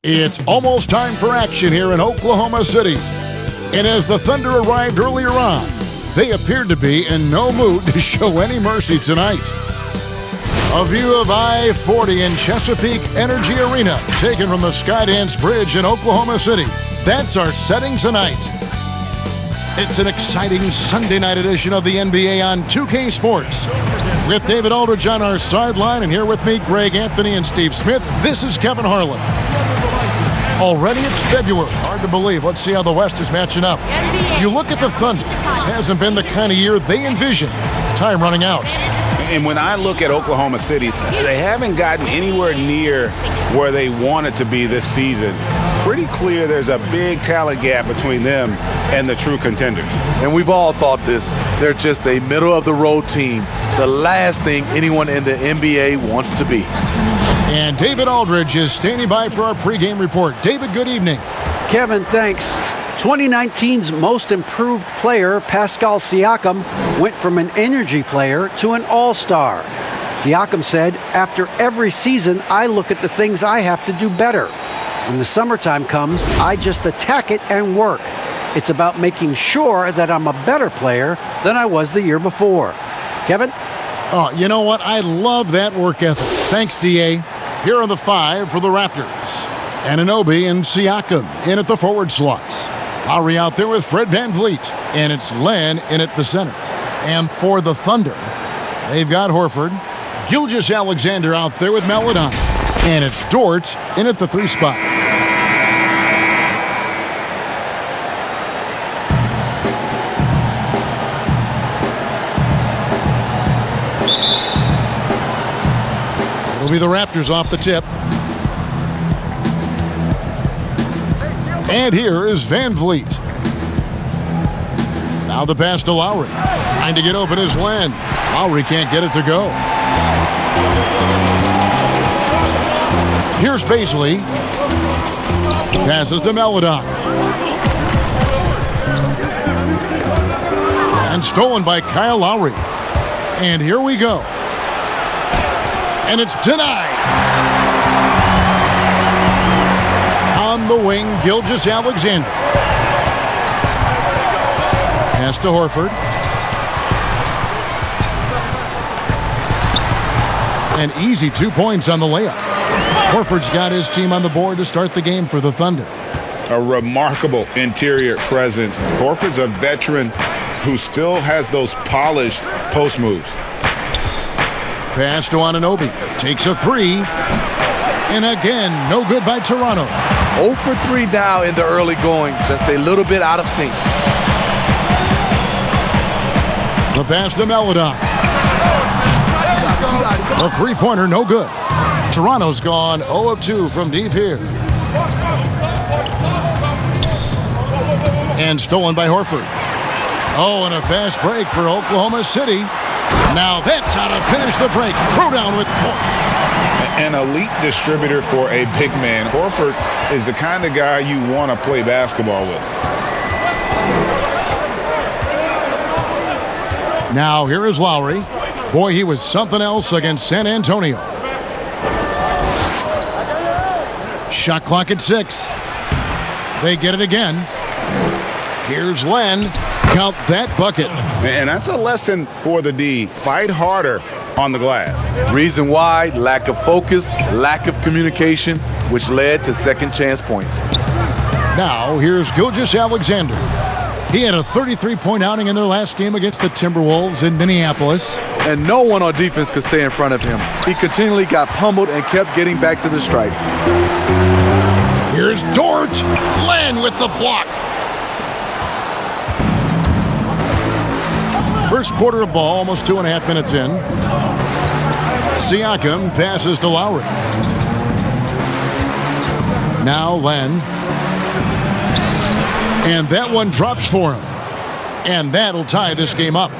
It's almost time for action here in Oklahoma City. And as the Thunder arrived earlier on, they appeared to be in no mood to show any mercy tonight. A view of I-40 in Chesapeake Energy Arena, taken from the Skydance Bridge in Oklahoma City. That's our setting tonight. It's an exciting Sunday night edition of the NBA on 2K Sports. With David Aldridge on our sideline, and here with me, Greg Anthony and Steve Smith, this is Kevin Harlan. Already it's February. Hard to believe. Let's see how the West is matching up. You look at the Thunder. This hasn't been the kind of year they envisioned. Time running out. And when I look at Oklahoma City, they haven't gotten anywhere near where they wanted to be this season. Pretty clear there's a big talent gap between them and the true contenders. And we've all thought this. They're just a middle-of-the-road team. The last thing anyone in the NBA wants to be. And David Aldridge is standing by for our pregame report. David, good evening. Kevin, thanks. 2019's most improved player, Pascal Siakam, went from an energy player to an all-star. Siakam said, after every season, I look at the things I have to do better. When the summertime comes, I just attack it and work. It's about making sure that I'm a better player than I was the year before. Kevin? Oh, you know what? I love that work ethic. Thanks, D.A. Here are the five for the Raptors. Anunoby and Siakam in at the forward slots. Lowry out there with Fred VanVleet. And it's Len in at the center. And for the Thunder, they've got Horford. Gilgeous-Alexander out there with Maledon. And it's Dort in at the 3 spot. It'll be the Raptors off the tip. And here is VanVleet. Now the pass to Lowry. Trying to get open is Len. Lowry can't get it to go. Here's Bazley. Passes to Maledon. And stolen by Kyle Lowry. And here we go. And it's denied. On the wing, Gilgeous-Alexander. Pass to Horford. An easy 2 points on the layup. Horford's got his team on the board to start the game for the Thunder. A remarkable interior presence. Horford's a veteran who still has those polished post moves. Pass to Anunoby. Takes a 3. And again, no good by Toronto. 0 for 3 now in the early going. Just a little bit out of sync. The pass to Maledon. The three-pointer, no good. Toronto's gone 0 of 2 from deep here. And stolen by Horford. Oh, and a fast break for Oklahoma City. Now that's how to finish the break. Throw down with force. An elite distributor for a big man. Horford is the kind of guy you want to play basketball with. Now here is Lowry. Boy, he was something else against San Antonio. Shot clock at 6. They get it again. Here's Len. Count that bucket. And that's a lesson for the D. Fight harder on the glass. Reason why: lack of focus, lack of communication, which led to second chance points. Now here's Gilgeous-Alexander. He had a 33-point outing in their last game against the Timberwolves in Minneapolis. And no one on defense could stay in front of him. He continually got pummeled and kept getting back to the stripe. Here's Dort. Len with the block. First quarter of ball, almost 2.5 minutes in. Siakam passes to Lowry. Now Len. And that one drops for him. And that'll tie this game up.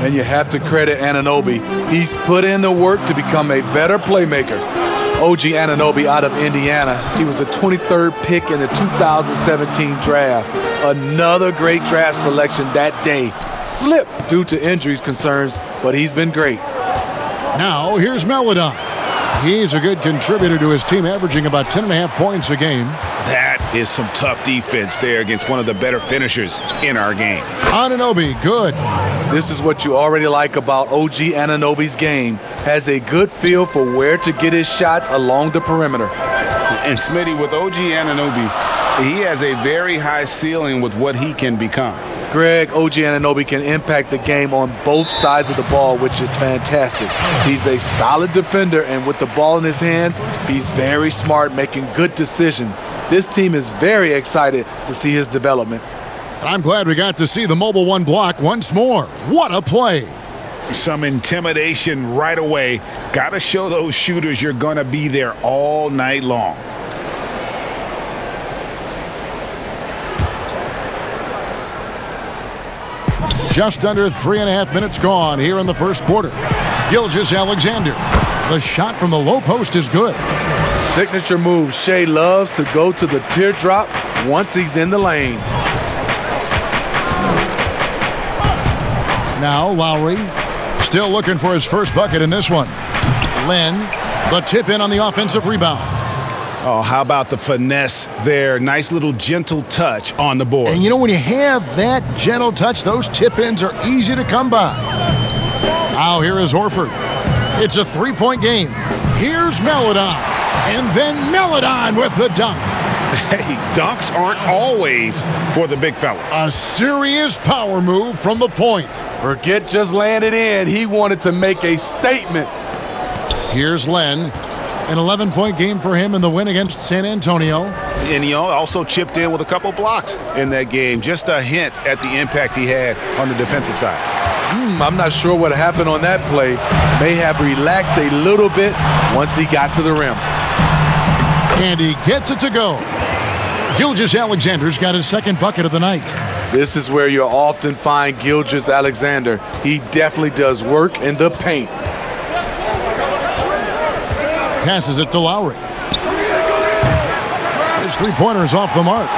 And you have to credit Anunoby. He's put in the work to become a better playmaker. OG Anunoby out of Indiana. He was the 23rd pick in the 2017 draft. Another great draft selection that day. Slipped due to injuries concerns, but he's been great. Now here's Maledon. He's a good contributor to his team, averaging about 10.5 points a game. That is some tough defense there against one of the better finishers in our game. Anunoby, good. This is what you already like about OG Anunoby's game. Has a good feel for where to get his shots along the perimeter. And Smitty, with OG Anunoby, he has a very high ceiling with what he can become. Greg, OG Anunoby can impact the game on both sides of the ball, which is fantastic. He's a solid defender, and with the ball in his hands, he's very smart, making good decisions. This team is very excited to see his development. I'm glad we got to see the Mobile One block once more. What a play. Some intimidation right away. Got to show those shooters you're going to be there all night long. Just under 3.5 minutes gone here in the first quarter. Gilgeous-Alexander. The shot from the low post is good. Signature move. Shea loves to go to the teardrop once he's in the lane. Now Lowry. Still looking for his first bucket in this one. Len, the tip in on the offensive rebound. Oh, how about the finesse there? Nice little gentle touch on the board. And you know, when you have that gentle touch, those tip-ins are easy to come by. Now here is Horford. It's a three-point game. Here's Melodon. And then Melodon with the dunk. Hey, dunks aren't always for the big fellas. A serious power move from the point. Forget just laying it in. He wanted to make a statement. Here's Len. An 11-point game for him in the win against San Antonio. And he also chipped in with a couple blocks in that game. Just a hint at the impact he had on the defensive side. I'm not sure what happened on that play. May have relaxed a little bit once he got to the rim. And he gets it to go. Gilgeous-Alexander's got his second bucket of the night. This is where you'll often find Gilgeous-Alexander. He definitely does work in the paint. Passes it to Lowry. His three-pointer is off the mark.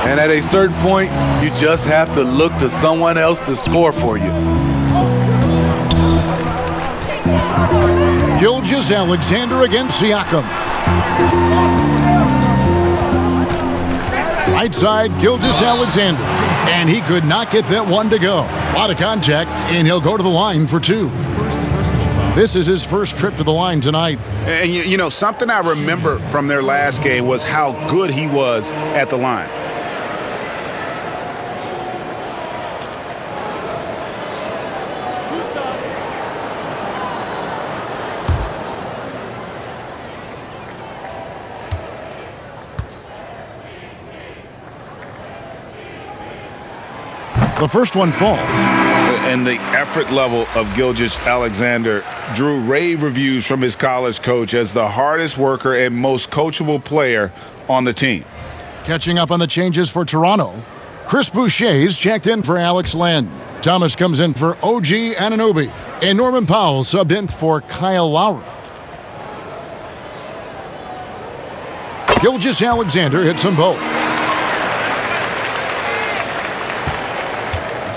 And at a certain point, you just have to look to someone else to score for you. Gilgeous-Alexander against Siakam. Right side, Gilgeous-Alexander. And he could not get that one to go. A lot of contact, and he'll go to the line for two. This is his first trip to the line tonight. And, you know, something I remember from their last game was how good he was at the line. The first one falls. And the effort level of Gilgeous-Alexander drew rave reviews from his college coach as the hardest worker and most coachable player on the team. Catching up on the changes for Toronto, Chris Boucher's checked in for Alex Len. Thomas comes in for OG Anunoby. And Norman Powell subbed in for Kyle Lowry. Gilgeous-Alexander hits them both.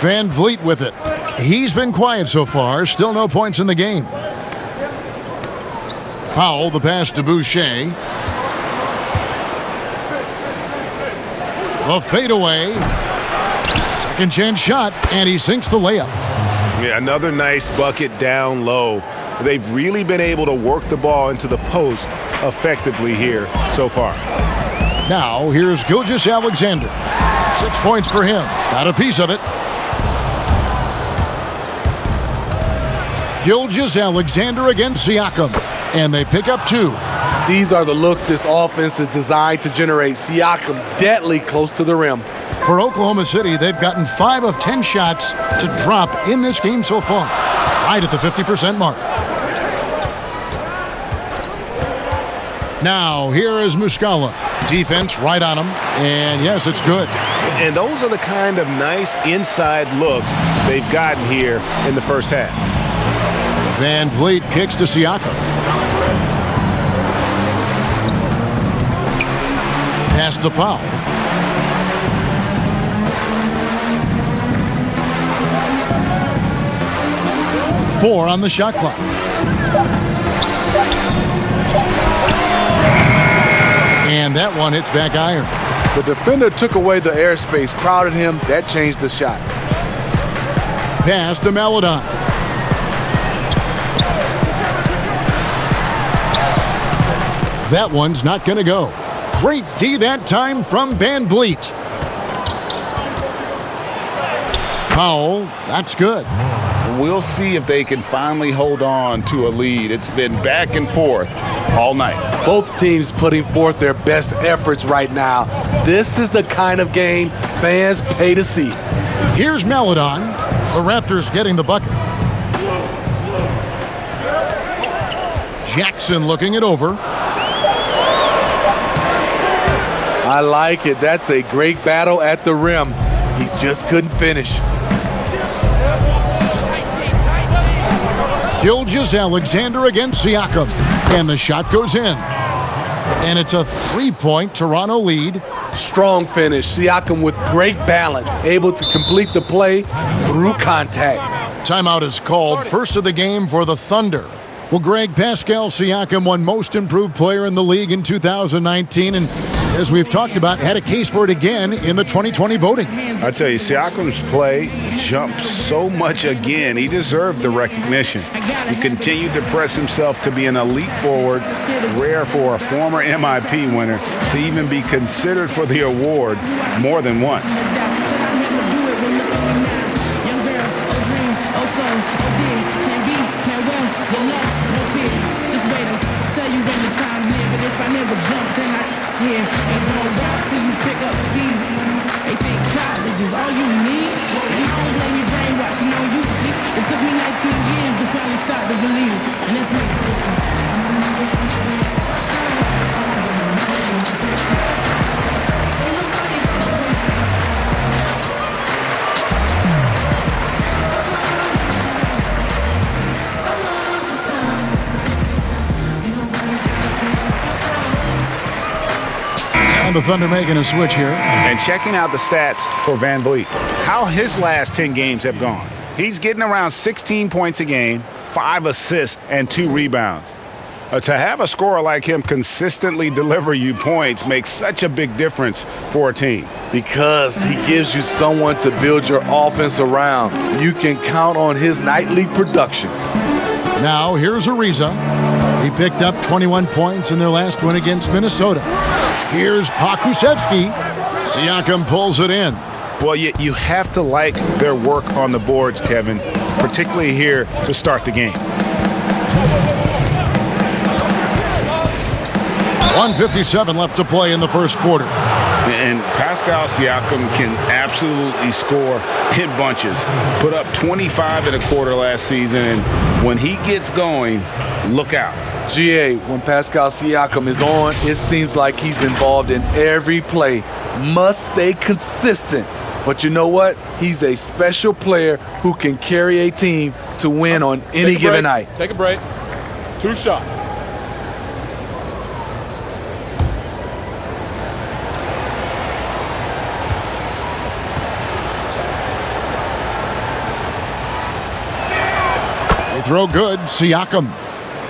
Van Vliet with it. He's been quiet so far. Still no points in the game. Powell, the pass to Boucher. The fadeaway. Second chance shot, and he sinks the layup. Yeah, another nice bucket down low. They've really been able to work the ball into the post effectively here so far. Now, here's Gilgeous-Alexander. 6 points for him. Got a piece of it. Gilgeous-Alexander against Siakam. And they pick up two. These are the looks this offense is designed to generate. Siakam deadly close to the rim. For Oklahoma City, they've gotten 5 of 10 shots to drop in this game so far. Right at the 50% mark. Now, here is Muscala. Defense right on him. And yes, it's good. And those are the kind of nice inside looks they've gotten here in the first half. Van Vliet kicks to Siakam. Pass to Powell. Four on the shot clock. And that one hits back iron. The defender took away the airspace, crowded him. That changed the shot. Pass to Maledon. That one's not going to go. Great D that time from Van Vliet. Powell, that's good. We'll see if they can finally hold on to a lead. It's been back and forth all night. Both teams putting forth their best efforts right now. This is the kind of game fans pay to see. Here's Maledon. The Raptors getting the bucket. Jackson looking it over. I like it. That's a great battle at the rim. He just couldn't finish. Gilgeous-Alexander against Siakam. And the shot goes in. And it's a 3-point Toronto lead. Strong finish. Siakam with great balance, able to complete the play through contact. Timeout is called. First of the game for the Thunder. Well, Greg, Pascal Siakam won Most Improved Player in the league in 2019, and as we've talked about, had a case for it again in the 2020 voting. I tell you, Siakam's play jumped so much again. He deserved the recognition. He continued to press himself to be an elite forward, rare for a former MIP winner to even be considered for the award more than once. All you need, and I don't blame you brainwashing on you, G. It took me 19 years to finally start to believe, and that's my And the Thunder making a switch here. And checking out the stats for Van Vliet, how his last 10 games have gone. He's getting around 16 points a game, 5 assists, and 2 rebounds. To have a scorer like him consistently deliver you points makes such a big difference for a team. Because he gives you someone to build your offense around. You can count on his nightly production. Now, here's Ariza. He picked up 21 points in their last win against Minnesota. Here's Pokusevski. Siakam pulls it in. Well, you have to like their work on the boards, Kevin, particularly here to start the game. 1:57 left to play in the first quarter. And Pascal Siakam can absolutely score in bunches. Put up 25 in a quarter last season, and when he gets going, look out. GA, when Pascal Siakam is on, it seems like he's involved in every play. Must stay consistent. But you know what? He's a special player who can carry a team to win on any given night. Take a break. 2 shots. They throw good. Siakam.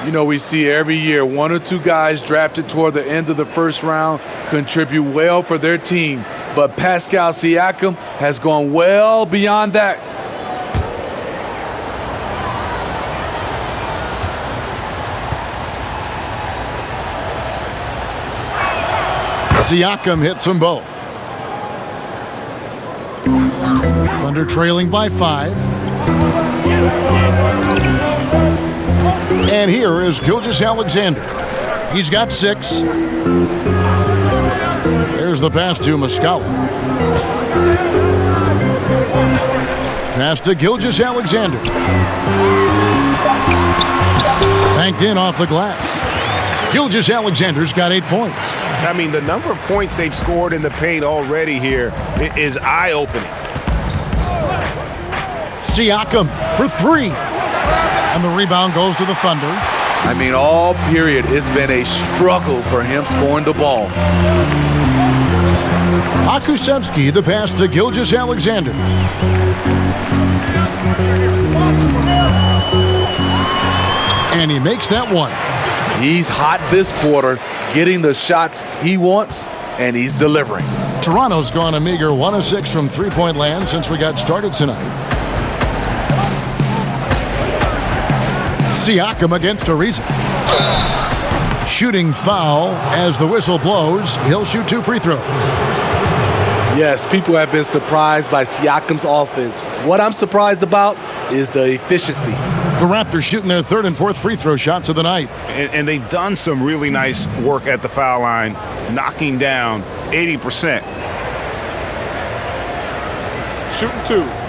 You know, we see every year 1 or 2 guys drafted toward the end of the first round contribute well for their team. But Pascal Siakam has gone well beyond that. Siakam hits them both. Thunder trailing by 5. And here is Gilgeous-Alexander. He's got 6. There's the pass to Muscala. Pass to Gilgeous-Alexander. Banked in off the glass. Gilgeous-Alexander's got 8 points. I mean, the number of points they've scored in the paint already here is eye-opening. Siakam for 3. And the rebound goes to the Thunder. I mean, all period, it's been a struggle for him scoring the ball. Pokusevski, the pass to Gilgeous-Alexander. And he makes that one. He's hot this quarter, getting the shots he wants, and he's delivering. Toronto's gone a meager 1 of 6 from three-point land since we got started tonight. Siakam against Ariza. Shooting foul as the whistle blows. He'll shoot 2 free throws. Yes, people have been surprised by Siakam's offense. What I'm surprised about is the efficiency. The Raptors shooting their 3rd and 4th free throw shots of the night. And they've done some really nice work at the foul line, knocking down 80%. Shooting 2.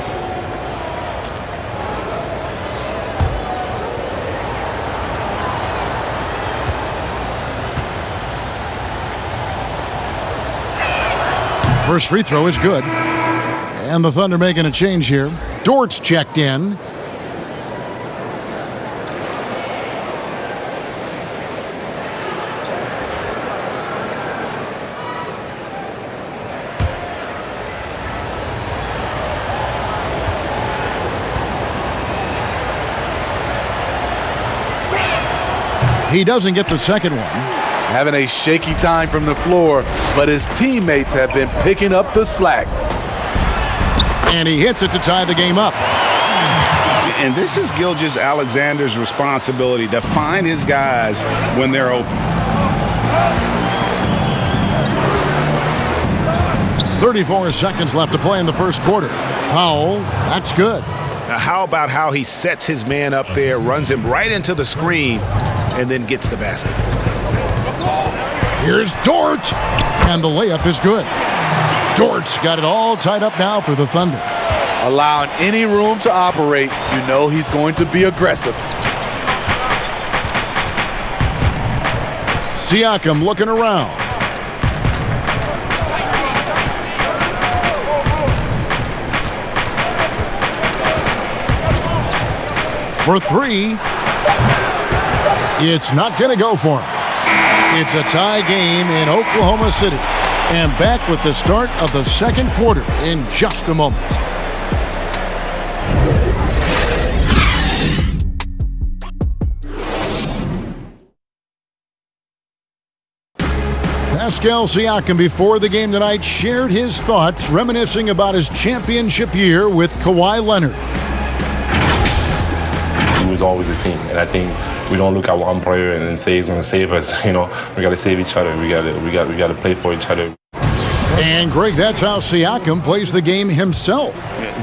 First free throw is good. And the Thunder making a change here. Dort's checked in. He doesn't get the second one. Having a shaky time from the floor, but his teammates have been picking up the slack. And he hits it to tie the game up. And this is Gilgeous-Alexander's responsibility to find his guys when they're open. 34 seconds left to play in the first quarter. Powell, that's good. Now, how about how he sets his man up there, runs him right into the screen, and then gets the basket? Here's Dort, and the layup is good. Dort's got it all tied up now for the Thunder. Allowing any room to operate, you know he's going to be aggressive. Siakam looking around. For 3. It's not going to go for him. It's a tie game in Oklahoma City. And back with the start of the second quarter in just a moment. Pascal Siakam before the game tonight shared his thoughts reminiscing about his championship year with Kawhi Leonard. It was always a team, and I think we don't look at one player and then say he's going to save us. You know, we got to save each other. We got to play for each other. And Greg, that's how Siakam plays the game himself.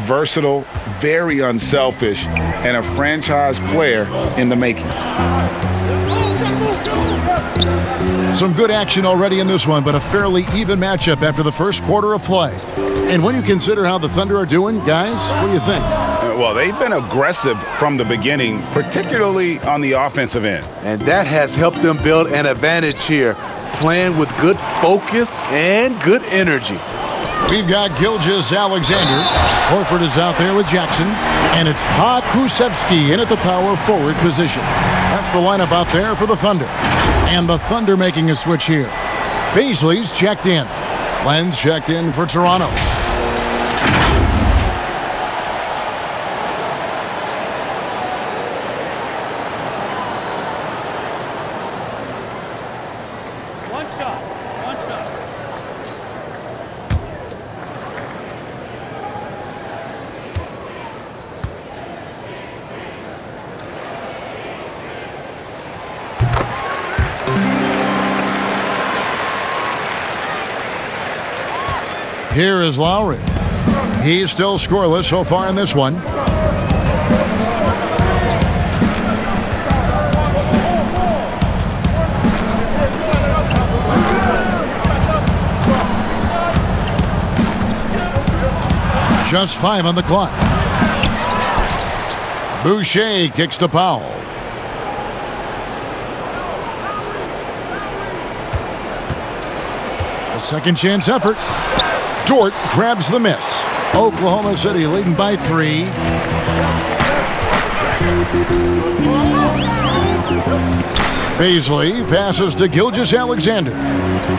Versatile, very unselfish, and a franchise player in the making. Some good action already in this one, but a fairly even matchup after the first quarter of play. And when you consider how the Thunder are doing, guys, what do you think? Well, they've been aggressive from the beginning, particularly on the offensive end. And that has helped them build an advantage here, playing with good focus and good energy. We've got Gilgeous-Alexander. Horford is out there with Jackson. And it's Pokusevski in at the power forward position. That's the lineup out there for the Thunder. And the Thunder making a switch here. Beasley's checked in. Len's checked in for Toronto. One shot. Here is Lowry. He's still scoreless so far in this one. Just 5 on the clock. Boucher kicks to Powell. A second chance effort. Dort grabs the miss. Oklahoma City leading by 3. Beasley passes to Gilgeous-Alexander.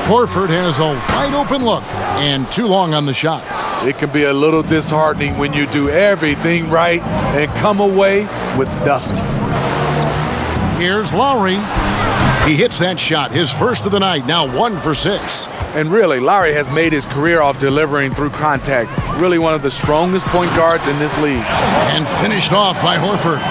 Horford has a wide open look and too long on the shot. It can be a little disheartening when you do everything right and come away with nothing. Here's Lowry. He hits that shot, his first of the night, now 1 for 6. And really, Lowry has made his career off delivering through contact. Really one of the strongest point guards in this league. And finished off by Horford.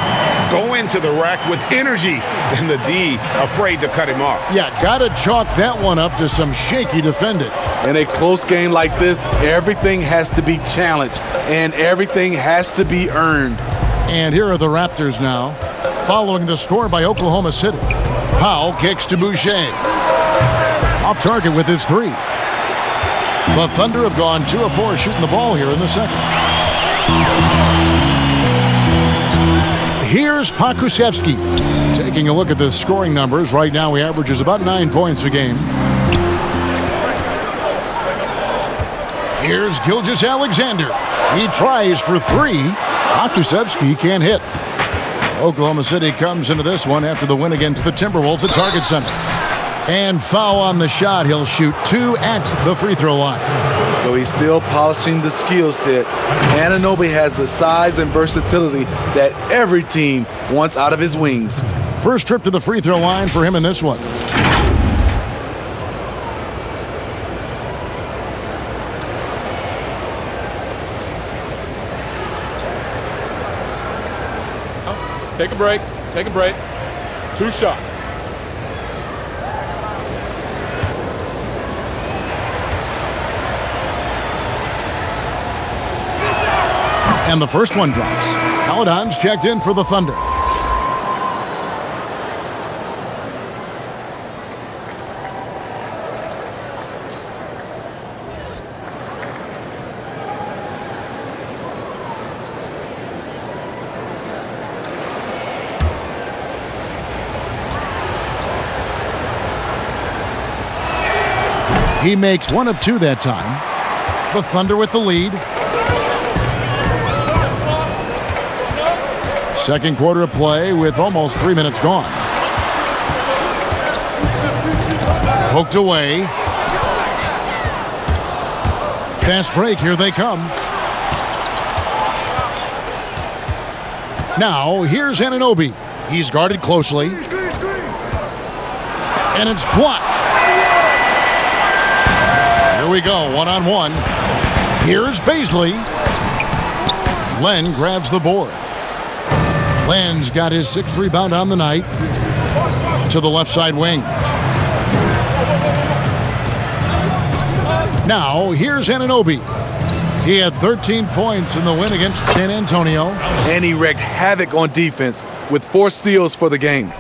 Go into the rack with energy, and the D afraid to cut him off. Yeah, gotta chalk that one up to some shaky defending. In a close game like this, everything has to be challenged, and everything has to be earned. And here are the Raptors now, following the score by Oklahoma City. Powell kicks to Boucher. Off target with his 3. The Thunder have gone 2 of 4 shooting the ball here in the second. Here's Pokusevski. Taking a look at the scoring numbers. Right now he averages about 9 points a game. Here's Gilgeous-Alexander. He tries for 3. Pokusevski can't hit. Oklahoma City comes into this one after the win against the Timberwolves at Target Center. And foul on the shot. He'll shoot 2 at the free throw line. So he's still polishing the skill set. Anunoby has the size and versatility that every team wants out of his wings. First trip to the free throw line for him in this one. Take a break. Take a break. 2 shots. And the first one drops. Paladon's checked in for the Thunder. He makes 1 of 2 that time. The Thunder with the lead. Second quarter of play with almost 3 minutes gone. Poked away. Fast break, here they come. Now, here's Anunoby. He's guarded closely. And it's blocked. Here we go, 1-on-1. Here's Baisley. Len grabs the board. Len's got his 6th rebound on the night. To the left side wing. Now, here's Anunoby. He had 13 points in the win against San Antonio. And he wreaked havoc on defense with 4 steals for the game.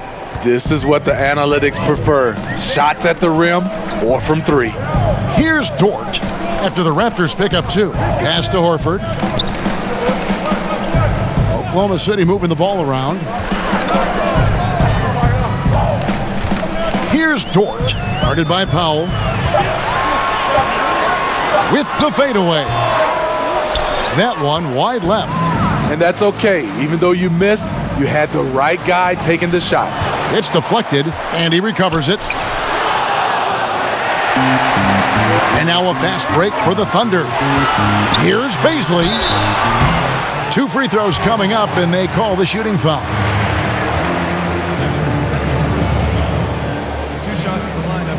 This is what the analytics prefer. Shots at the rim or from 3. Here's Dort. After the Raptors pick up 2. Pass to Horford. Oklahoma City moving the ball around. Here's Dort. Guarded by Powell. With the fadeaway. That one wide left. And that's okay. Even though you miss, you had the right guy taking the shot. It's deflected, and he recovers it. And now a fast break for the Thunder. Here's Baisley. 2 free throws coming up, and they call the shooting foul. 2 shots at the lineup.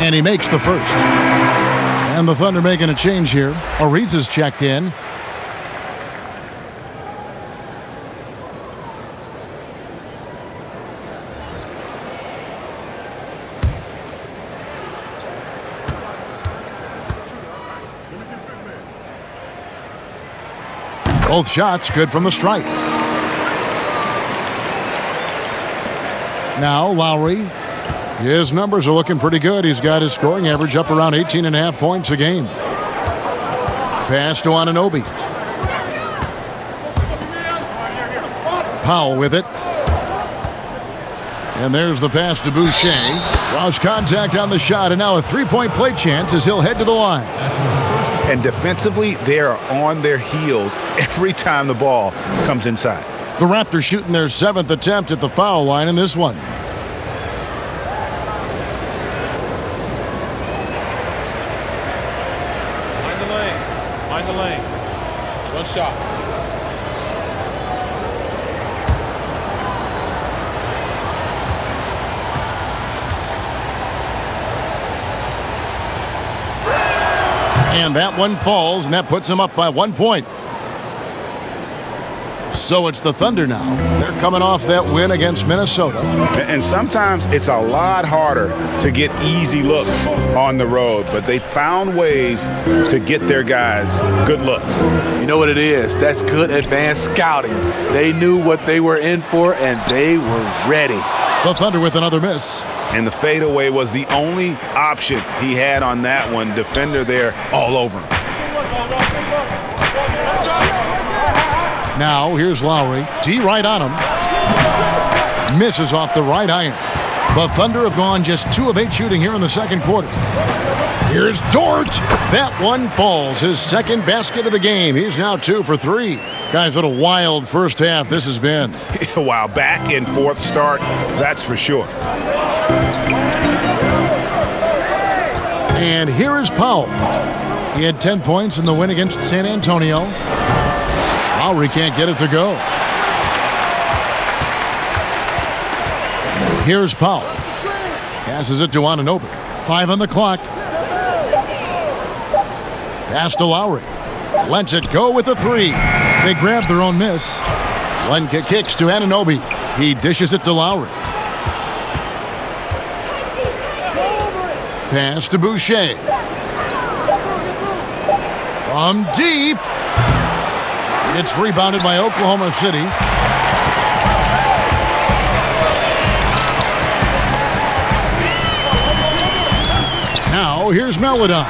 And he makes the first. And the Thunder making a change here. Ariza's checked in. Both shots good from the stripe. Now Lowry. His numbers are looking pretty good. He's got his scoring average up around 18.5 points a game. Pass to Anunoby. Powell with it. And there's the pass to Boucher. Draws contact on the shot, and now a 3-point play chance as he'll head to the line. That's his first And defensively, they are on their heels every time the ball comes inside. The Raptors shooting their 7th attempt at the foul line in this one. Mind the lane. One shot. And that one falls, and that puts them up by 1 point. So it's the Thunder now. They're coming off that win against Minnesota. And sometimes it's a lot harder to get easy looks on the road, but they found ways to get their guys good looks. You know what it is? That's good advanced scouting. They knew what they were in for, and they were ready. The Thunder with another miss. And the fadeaway was the only option he had on that one. Defender there all over him. Now here's Lowry. D right on him. Misses off the right iron. The Thunder have gone just 2 of 8 shooting here in the second quarter. Here's Dort. That one falls. His second basket of the game. He's now 2 for 3. Guys, what a wild first half this has been. Wow, back and forth start, that's for sure. And here is Powell. He had 10 points in the win against San Antonio. Lowry can't get it to go. Here's Powell. Passes it to Anunoby. 5 on the clock. Pass to Lowry. Lets it go with a 3. They grab their own miss. Lenka kicks to Anunoby. He dishes it to Lowry. Pass to Boucher. From deep. It's rebounded by Oklahoma City. Now here's Melodon.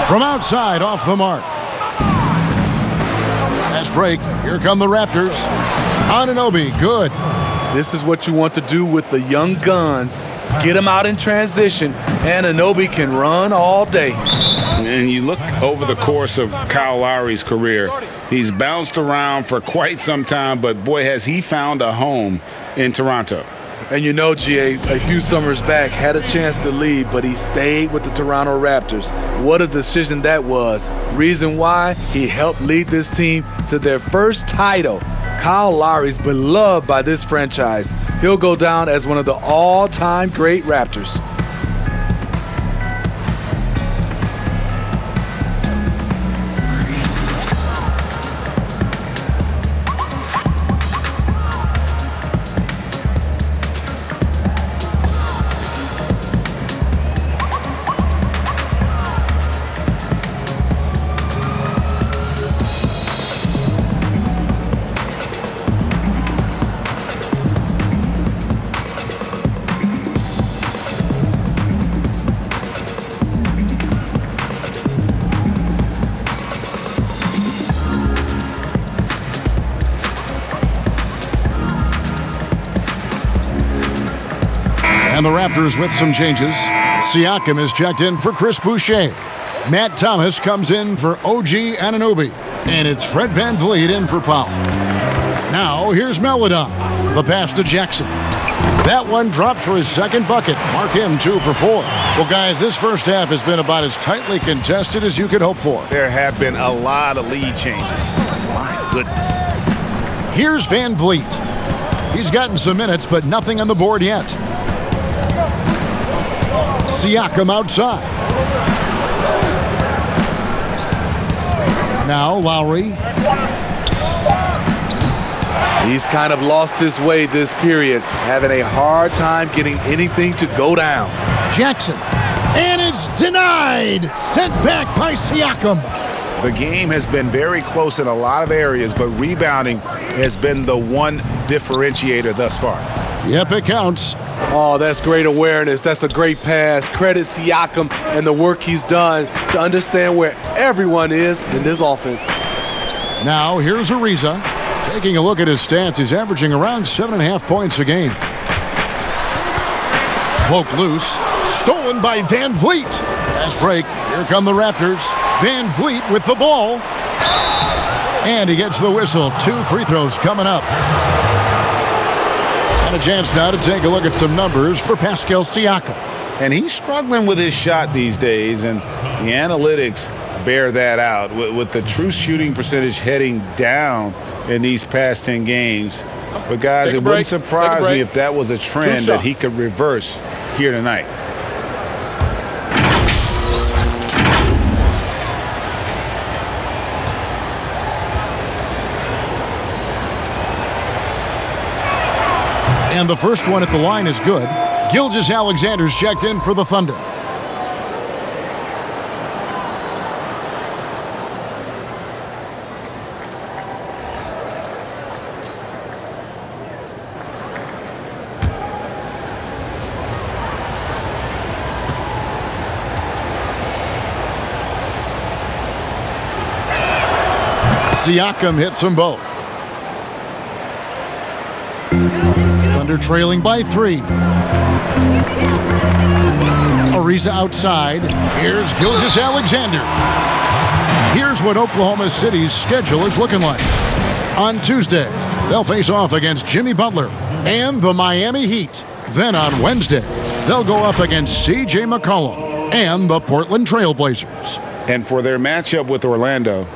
From outside, off the mark. Fast break. Here come the Raptors. Anunoby, good. This is what you want to do with the young guns. Get them out in transition. Anunoby can run all day. And you look over the course of Kyle Lowry's career, he's bounced around for quite some time, but boy, has he found a home in Toronto. And you know, GA, a few summers back, had a chance to leave, but he stayed with the Toronto Raptors. What a decision that was. Reason why? He helped lead this team to their first title. Kyle Lowry's beloved by this franchise. He'll go down as one of the all-time great Raptors. And the Raptors with some changes. Siakam is checked in for Chris Boucher. Matt Thomas comes in for OG Anunoby. And it's Fred VanVleet in for Powell. Now here's Melodon. The pass to Jackson. That one dropped for his second bucket. Mark him 2 for 4. Well, guys, this first half has been about as tightly contested as you could hope for. There have been a lot of lead changes. My goodness. Here's VanVleet. He's gotten some minutes, but nothing on the board yet. Siakam outside. Now Lowry. He's kind of lost his way this period, having a hard time getting anything to go down. Jackson. And it's denied. Sent back by Siakam. The game has been very close in a lot of areas, but rebounding has been the one differentiator thus far. Yep, it counts. Oh, that's great awareness. That's a great pass. Credit Siakam and the work he's done to understand where everyone is in this offense. Now here's Ariza. Taking a look at his stats, he's averaging around 7.5 points a game. Cloak loose. Stolen by VanVleet. Fast break. Here come the Raptors. Van Vliet with the ball. And he gets the whistle. 2 free throws coming up. And a chance now to take a look at some numbers for Pascal Siakam. And he's struggling with his shot these days, and the analytics bear that out. With the true shooting percentage heading down in these past 10 games. But, guys, it wouldn't surprise me if that was a trend that he could reverse here tonight. And the first one at the line is good. Gilgeous-Alexander's checked in for the Thunder. Siakam hits them both. Thunder trailing by 3. Ariza outside. Here's Gilgeous-Alexander. Here's what Oklahoma City's schedule is looking like. On Tuesday, they'll face off against Jimmy Butler and the Miami Heat. Then on Wednesday, they'll go up against C.J. McCollum and the Portland Trail Blazers. And for their matchup with Orlando,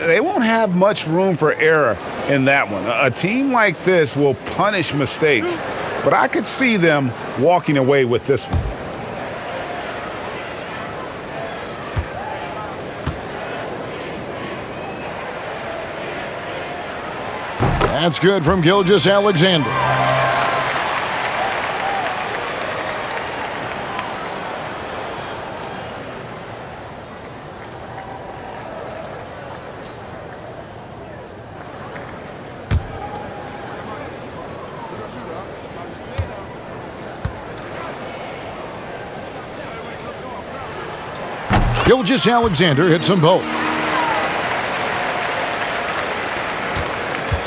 they won't have much room for error in that one. A team like this will punish mistakes, but I could see them walking away with this one. That's good from Gilgeous-Alexander. Gilgeous-Alexander hits them both.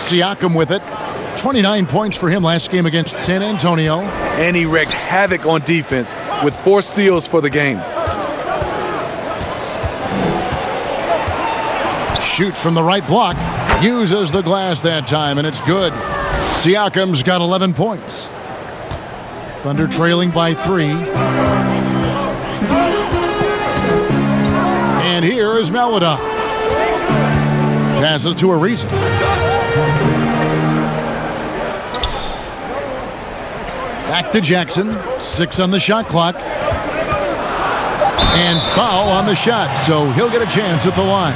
Siakam with it. 29 points for him last game against San Antonio. And he wreaked havoc on defense with 4 steals for the game. Shoots from the right block. Uses the glass that time, and it's good. Siakam's got 11 points. Thunder trailing by 3. And here is Maladon. Passes to Ariza. Back to Jackson. 6 on the shot clock. And foul on the shot, so he'll get a chance at the line.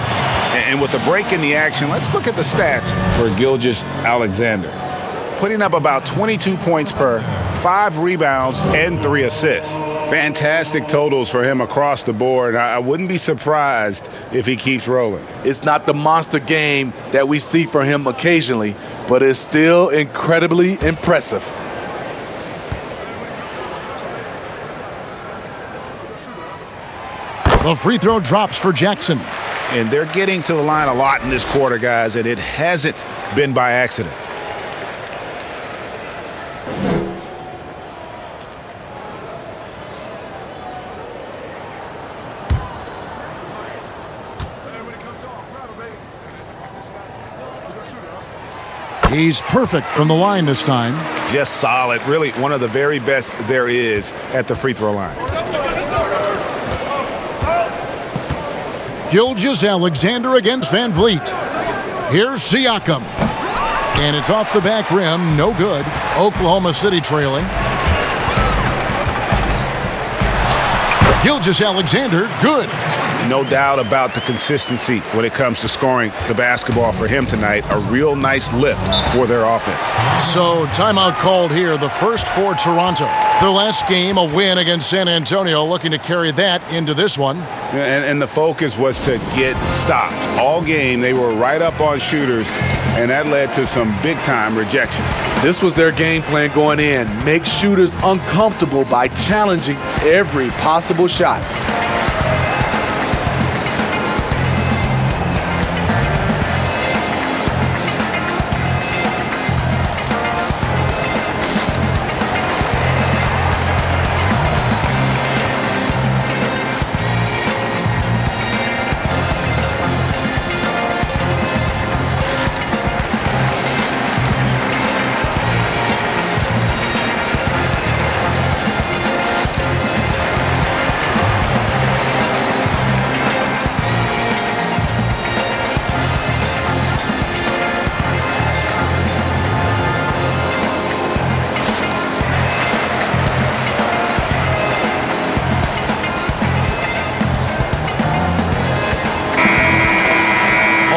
And with the break in the action, let's look at the stats for Gilgeous-Alexander. Putting up about 22 points per, 5 rebounds, and 3 assists. Fantastic totals for him across the board. I wouldn't be surprised if he keeps rolling. It's not the monster game that we see from him occasionally, but it's still incredibly impressive. The free throw drops for Jackson. And they're getting to the line a lot in this quarter, guys, and it hasn't been by accident. He's perfect from the line this time. Just solid. Really one of the very best there is at the free throw line. Gilgeous-Alexander against Van Vliet. Here's Siakam. And it's off the back rim. No good. Oklahoma City trailing. Gilgeous-Alexander, good. No doubt about the consistency when it comes to scoring the basketball for him tonight. A real nice lift for their offense. So, timeout called here, the first for Toronto. Their last game, a win against San Antonio, looking to carry that into this one. And the focus was to get stops. All game, they were right up on shooters, and that led to some big-time rejections. This was their game plan going in. Make shooters uncomfortable by challenging every possible shot.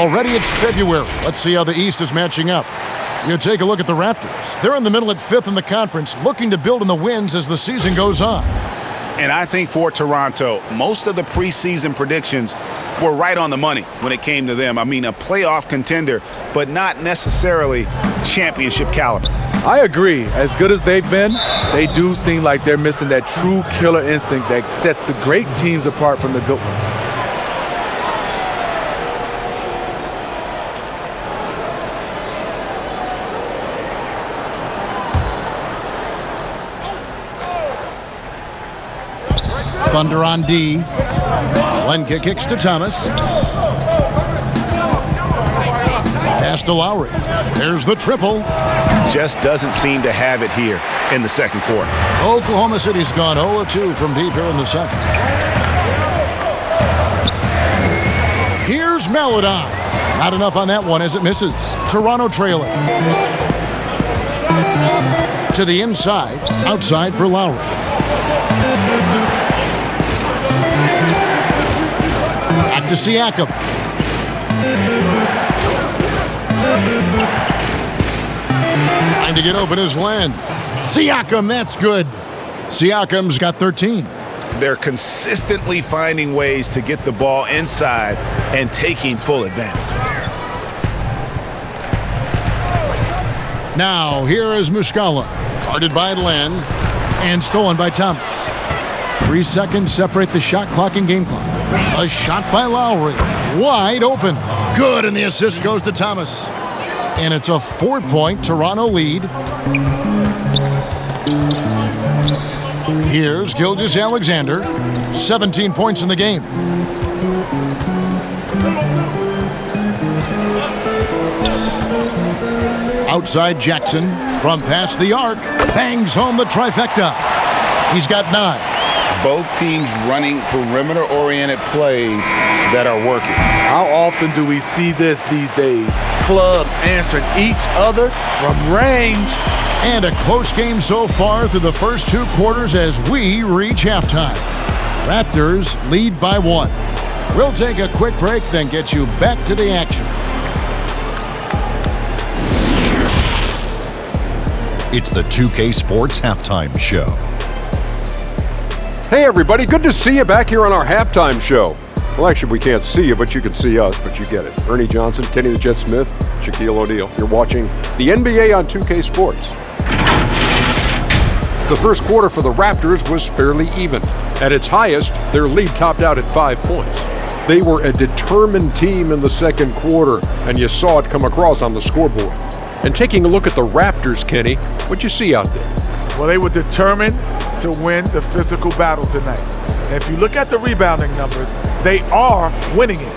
Already it's February. Let's see how the East is matching up. You take a look at the Raptors. They're in the middle at 5th in the conference, looking to build on the wins as the season goes on. And I think for Toronto, most of the preseason predictions were right on the money when it came to them. I mean, a playoff contender, but not necessarily championship caliber. I agree. As good as they've been, they do seem like they're missing that true killer instinct that sets the great teams apart from the good ones. Thunder on D. Lenka kicks to Thomas. Pass to Lowry. There's the triple. Just doesn't seem to have it here in the second quarter. Oklahoma City's gone 0-2 from deep here in the second. Here's Maladon. Not enough on that one as it misses. Toronto trailing. To the inside. Outside for Lowry. Back to Siakam. Trying to get open is Len. Siakam, that's good. Siakam's got 13. They're consistently finding ways to get the ball inside and taking full advantage. Now, here is Muscala. Guarded by Len and stolen by Thomas. 3 seconds separate the shot clock and game clock. A shot by Lowry. Wide open. Good, and the assist goes to Thomas. And it's a 4-point Toronto lead. Here's Gilgeous-Alexander. 17 points in the game. Outside Jackson from past the arc. Bangs home the trifecta. He's got 9. Both teams running perimeter-oriented plays that are working. How often do we see this these days? Clubs answering each other from range. And a close game so far through the first 2 quarters as we reach halftime. Raptors lead by 1. We'll take a quick break, then get you back to the action. It's the 2K Sports Halftime Show. Hey everybody, good to see you back here on our halftime show. Well, actually, we can't see you, but you can see us, but you get it. Ernie Johnson, Kenny the Jet Smith, Shaquille O'Neal. You're watching the NBA on 2K Sports. The first quarter for the Raptors was fairly even. At its highest, their lead topped out at 5 points. They were a determined team in the second quarter, and you saw it come across on the scoreboard. And taking a look at the Raptors, Kenny, what'd you see out there? Well, they were determined to win the physical battle tonight. And if you look at the rebounding numbers, they are winning it.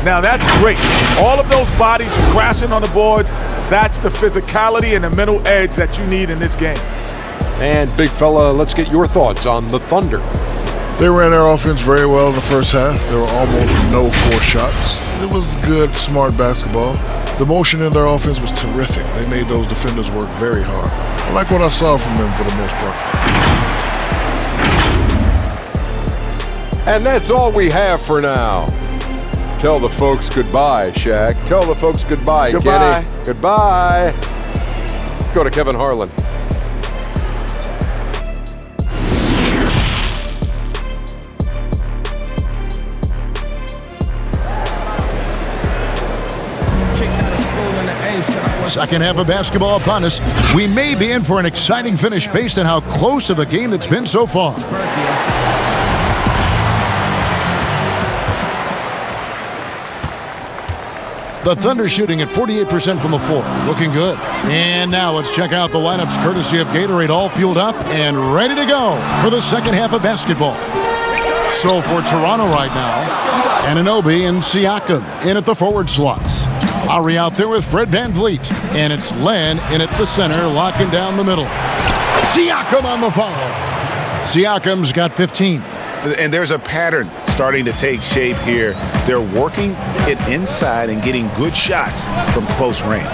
Now that's great. All of those bodies crashing on the boards, that's the physicality and the mental edge that you need in this game. And big fella, let's get your thoughts on the Thunder. They ran their offense very well in the first half. There were almost no forced shots. It was good, smart basketball. The motion in their offense was terrific. They made those defenders work very hard. I like what I saw from them for the most part. And that's all we have for now. Tell the folks goodbye, Shaq. Tell the folks goodbye, Goodbye. Kenny. Goodbye. Go to Kevin Harlan. Second half of basketball upon us. We may be in for an exciting finish based on how close of a game that's been so far. The Thunder shooting at 48% from the floor. Looking good. And now let's check out the lineups courtesy of Gatorade, all fueled up and ready to go for the second half of basketball. So for Toronto right now, Anunoby and Siakam in at the forward slots. Lowry out there with Fred VanVleet. And it's Len in at the center, locking down the middle. Siakam on the foul. Siakam's got 15. And there's a pattern starting to take shape here. They're working it inside and getting good shots from close range.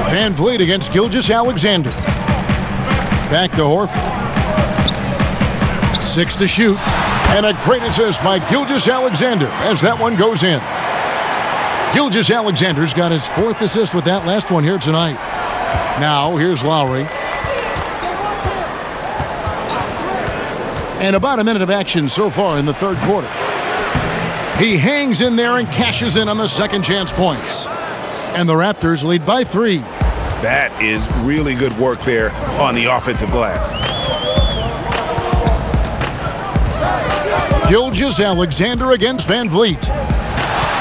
VanVleet against Gilgeous-Alexander. Back to Horford. 6 to shoot. And a great assist by Gilgeous-Alexander as that one goes in. Gilgeous-Alexander's got his 4th assist with that last one here tonight. Now, here's Lowry. And about a minute of action so far in the third quarter. He hangs in there and cashes in on the second chance points. And the Raptors lead by 3. That is really good work there on the offensive glass. Gilgeous-Alexander against Van Vliet.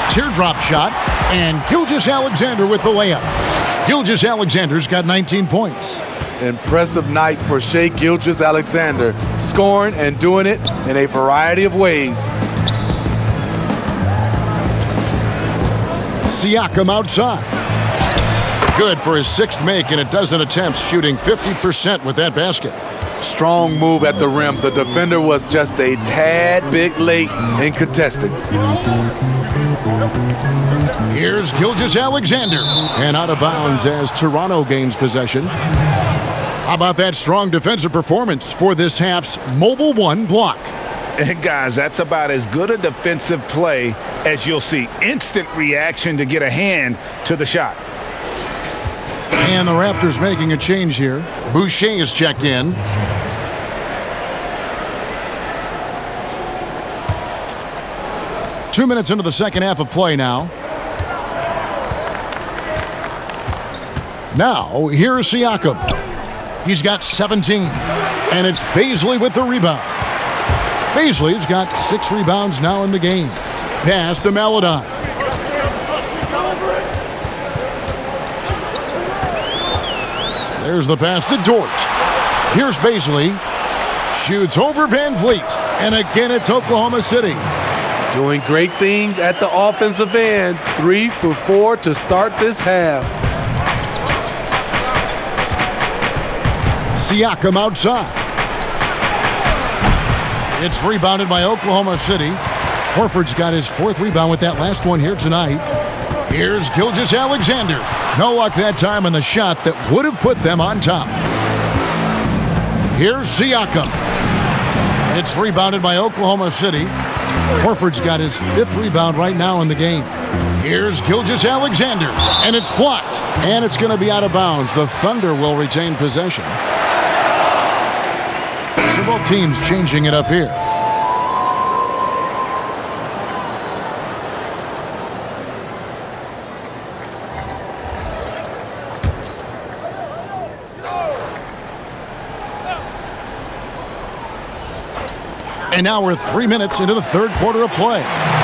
Teardrop shot, and Gilgeous-Alexander with the layup. Gilgeous-Alexander's got 19 points. Impressive night for Shai Gilgeous-Alexander, scoring and doing it in a variety of ways. Siakam outside. Good for his 6th make in a dozen attempts, shooting 50% with that basket. Strong move at the rim. The defender was just a tad bit late in contesting. Here's Gilgeous-Alexander, and out of bounds as Toronto gains possession. How about that strong defensive performance for this half's Mobile 1 block? And guys, that's about as good a defensive play as you'll see. Instant reaction to get a hand to the shot. And the Raptors making a change here. Boucher is checked in. Two minutes into the second half of play now. Now, here's Siakam. He's got 17. And it's Bazley with the rebound. Bazley's got 6 rebounds now in the game. Pass to Maladon. There's the pass to Dort. Here's Bazley. Shoots over Van Vliet. And again, it's Oklahoma City. Doing great things at the offensive end. 3 for 4 to start this half. Siakam outside. It's rebounded by Oklahoma City. Horford's got his 4th rebound with that last one here tonight. Here's Gilgeous-Alexander. No luck that time on the shot that would have put them on top. Here's Siakam. It's rebounded by Oklahoma City. Horford's got his 5th rebound right now in the game. Here's Gilgeous-Alexander, and it's blocked. And it's going to be out of bounds. The Thunder will retain possession. So both teams changing it up here. And now we're 3 minutes into the third quarter of play.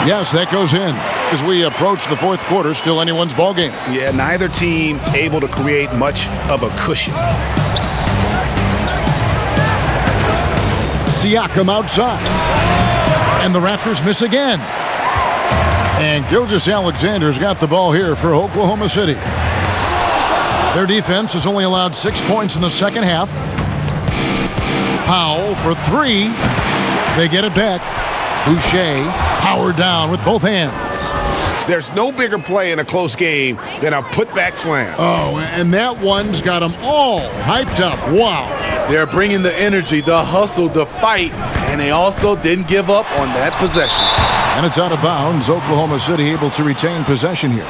Yes, that goes in. As we approach the fourth quarter, still anyone's ballgame. Yeah, neither team able to create much of a cushion. Siakam outside. And the Raptors miss again. And Gilgeous-Alexander's got the ball here for Oklahoma City. Their defense has only allowed 6 points in the second half. Powell for 3. They get it back. Boucher powered down with both hands. There's no bigger play in a close game than a putback slam. Oh, and that one's got them all hyped up. Wow. They're bringing the energy, the hustle, the fight, and they also didn't give up on that possession. And it's out of bounds. Oklahoma City able to retain possession here.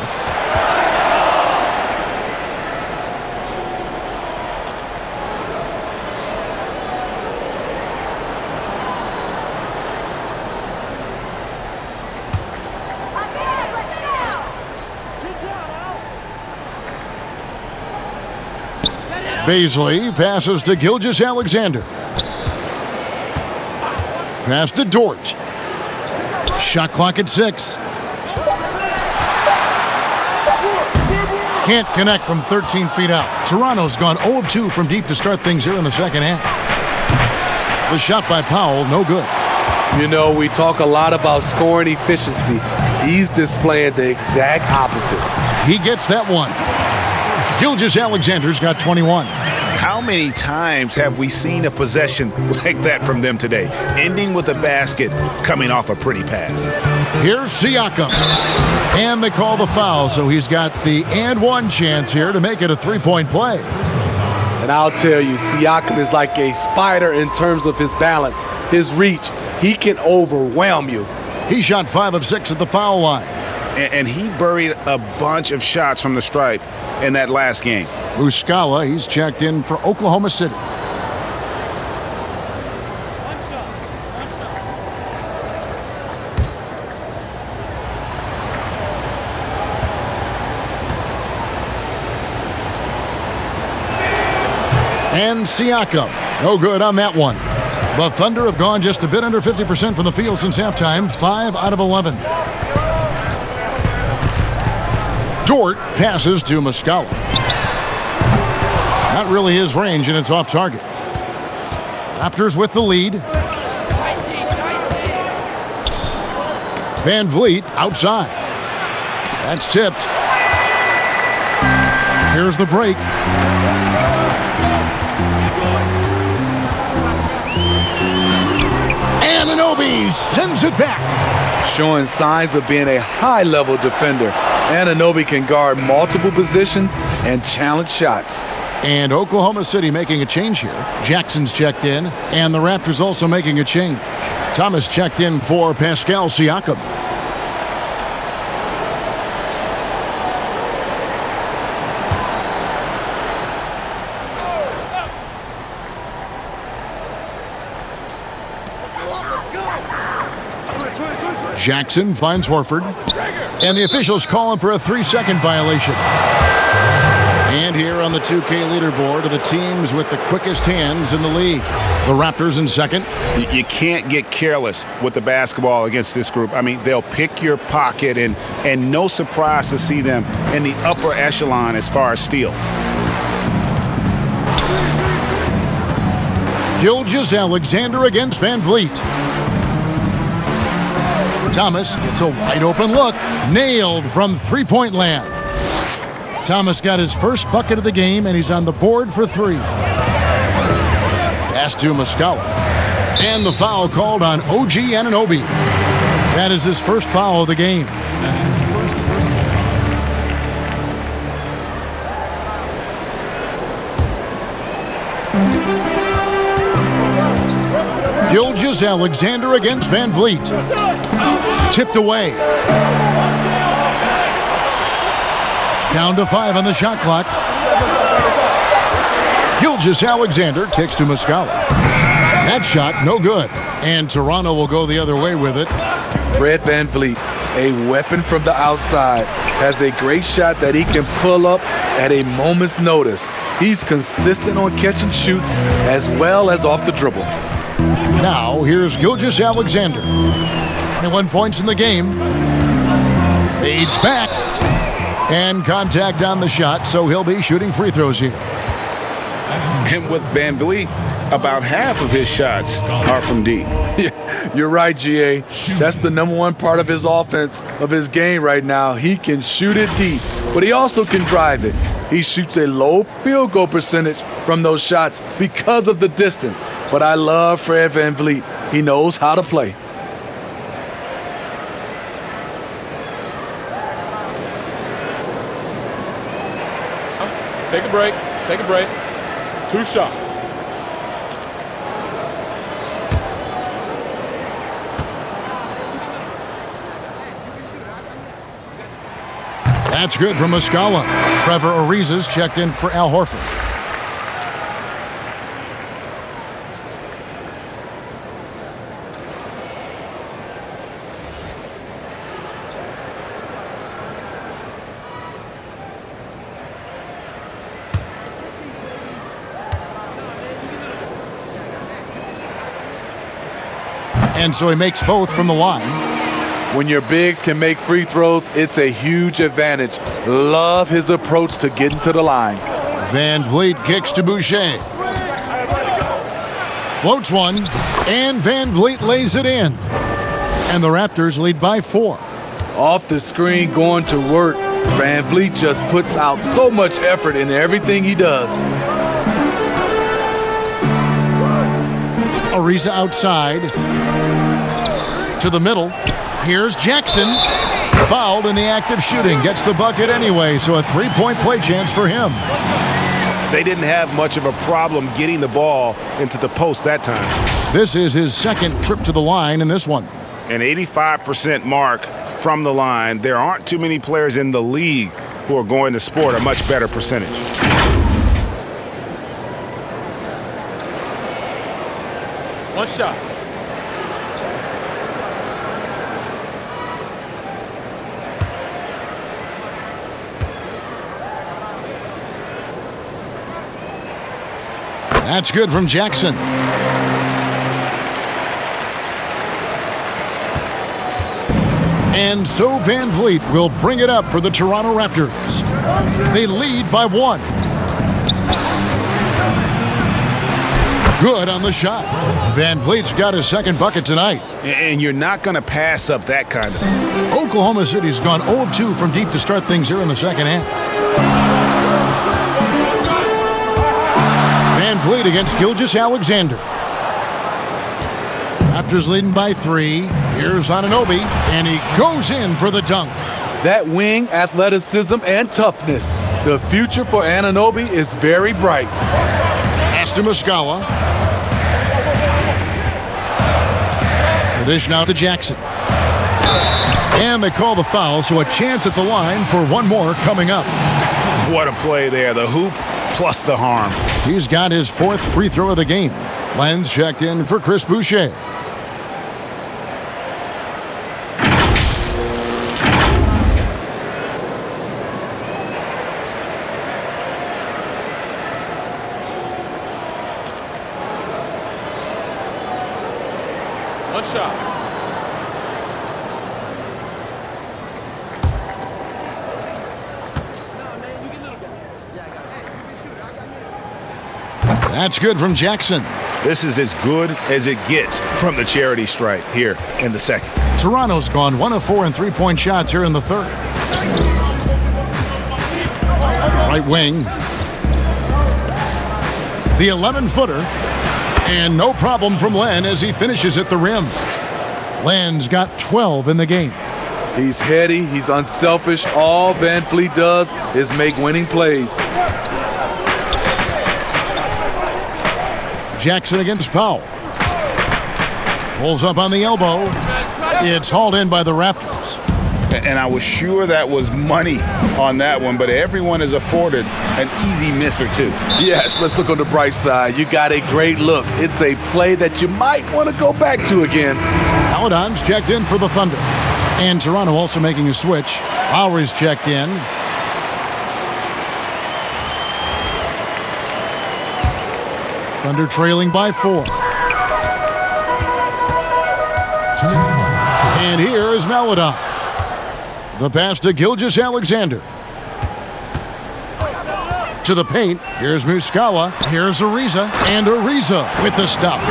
Bazley passes to Gilgeous-Alexander. Pass to Dort. Shot clock at 6. Can't connect from 13 feet out. Toronto's gone 0 of 2 from deep to start things here in the second half. The shot by Powell, no good. You know, we talk a lot about scoring efficiency. He's displaying the exact opposite. He gets that one. Gilgeous-Alexander's got 21. How many times have we seen a possession like that from them today, ending with a basket coming off a pretty pass? Here's Siakam. And they call the foul, so he's got the and one chance here to make it a 3-point play. And I'll tell you, Siakam is like a spider in terms of his balance, his reach. He can overwhelm you. He shot 5 of 6 at the foul line. And he buried a bunch of shots from the stripe in that last game. Muscala, he's checked in for Oklahoma City. And Siakam, no good on that one. The Thunder have gone just a bit under 50% from the field since halftime, 5 out of 11. Dort passes to Muscala. Not really his range, and it's off target. Raptors with the lead. Van Vliet outside. That's tipped. Here's the break. Anunoby sends it back. Showing signs of being a high-level defender. Anunoby can guard multiple positions and challenge shots. And Oklahoma City making a change here. Jackson's checked in, and the Raptors also making a change. Thomas checked in for Pascal Siakam. Jackson finds Horford, and the officials call him for a 3-second violation. And here on the 2K leaderboard are the teams with the quickest hands in the league. The Raptors in second. You can't get careless with the basketball against this group. I mean, they'll pick your pocket, and no surprise to see them in the upper echelon as far as steals. Gilgeous-Alexander against Van Vliet. Thomas gets a wide-open look. Nailed from three-point land. Thomas got his first bucket of the game, and he's on the board for 3. Pass to Muscala. And the foul called on OG Anunoby. That is his first foul of the game. Gilgeous-Alexander against Van Vliet. Tipped away. Down to 5 on the shot clock. Gilgeous-Alexander kicks to Muscala. That shot, no good. And Toronto will go the other way with it. Fred Van Vliet, a weapon from the outside, has a great shot that he can pull up at a moment's notice. He's consistent on catch and shoots as well as off the dribble. Now, here's Gilgeous-Alexander. 21 points in the game. Fades back. And contact on the shot, so he'll be shooting free throws here. And with Van Vliet, about half of his shots are from deep. Yeah, you're right, GA. That's the number one part of his offense, of his game right now. He can shoot it deep, but he also can drive it. He shoots a low field goal percentage from those shots because of the distance. But I love Fred Van Vliet. He knows how to play. Take a break. Take a break. 2 shots. That's good from Muscala. Trevor Ariza's checked in for Al Horford. And so he makes both from the line. When your bigs can make free throws, it's a huge advantage. Love his approach to getting to the line. Van Vliet kicks to Boucher. Floats one, and Van Vliet lays it in. And the Raptors lead by 4. Off the screen, going to work. Van Vliet just puts out so much effort in everything he does. Ariza outside. To the middle. Here's Jackson. Fouled in the act of shooting. Gets the bucket anyway, so a 3-point play chance for him. they didn't have much of a problem getting the ball into the post that time. This is his second trip to the line in this one. An 85% mark from the line. There aren't too many players in the league who are going to sport a much better percentage. One shot. That's good from Jackson. And so Van Vliet will bring it up for the Toronto Raptors. They lead by 1. Good on the shot. Van Vliet's got his second bucket tonight. And you're not going to pass up that kind of. Oklahoma City's gone 0 of 2 from deep to start things here in the second half. Van Vliet against Gilgeous-Alexander. Raptors leading by 3. Here's Anunoby, and he goes in for the dunk. That wing athleticism and toughness. The future for Anunoby is very bright. Pass to Muscala. The dish now to Jackson. And they call the foul, so a chance at the line for one more coming up. What a play there. The hoop plus the harm. He's got his 4th free throw of the game. Lenz checked in for Chris Boucher. One shot. That's good from Jackson. This is as good as it gets from the charity stripe here in the second. Toronto's gone 1 of 4 in three-point shots here in the third. Right wing. The 11-footer. And no problem from Len as he finishes at the rim. Len's got 12 in the game. He's heady, he's unselfish. All Van Vliet does is make winning plays. Jackson against Powell. Pulls up on the elbow. It's hauled in by the Raptors. And I was sure that was money on that one, but everyone is afforded an easy miss or two. Yes, let's look on the bright side. You got a great look. It's a play that you might want to go back to again. Paladon's checked in for the Thunder. And Toronto also making a switch. Lowry's checked in. Thunder trailing by 4. And here is Maladon. The pass to Gilgeous-Alexander. To the paint. Here's Muscala. Here's Ariza. And Ariza with the stop.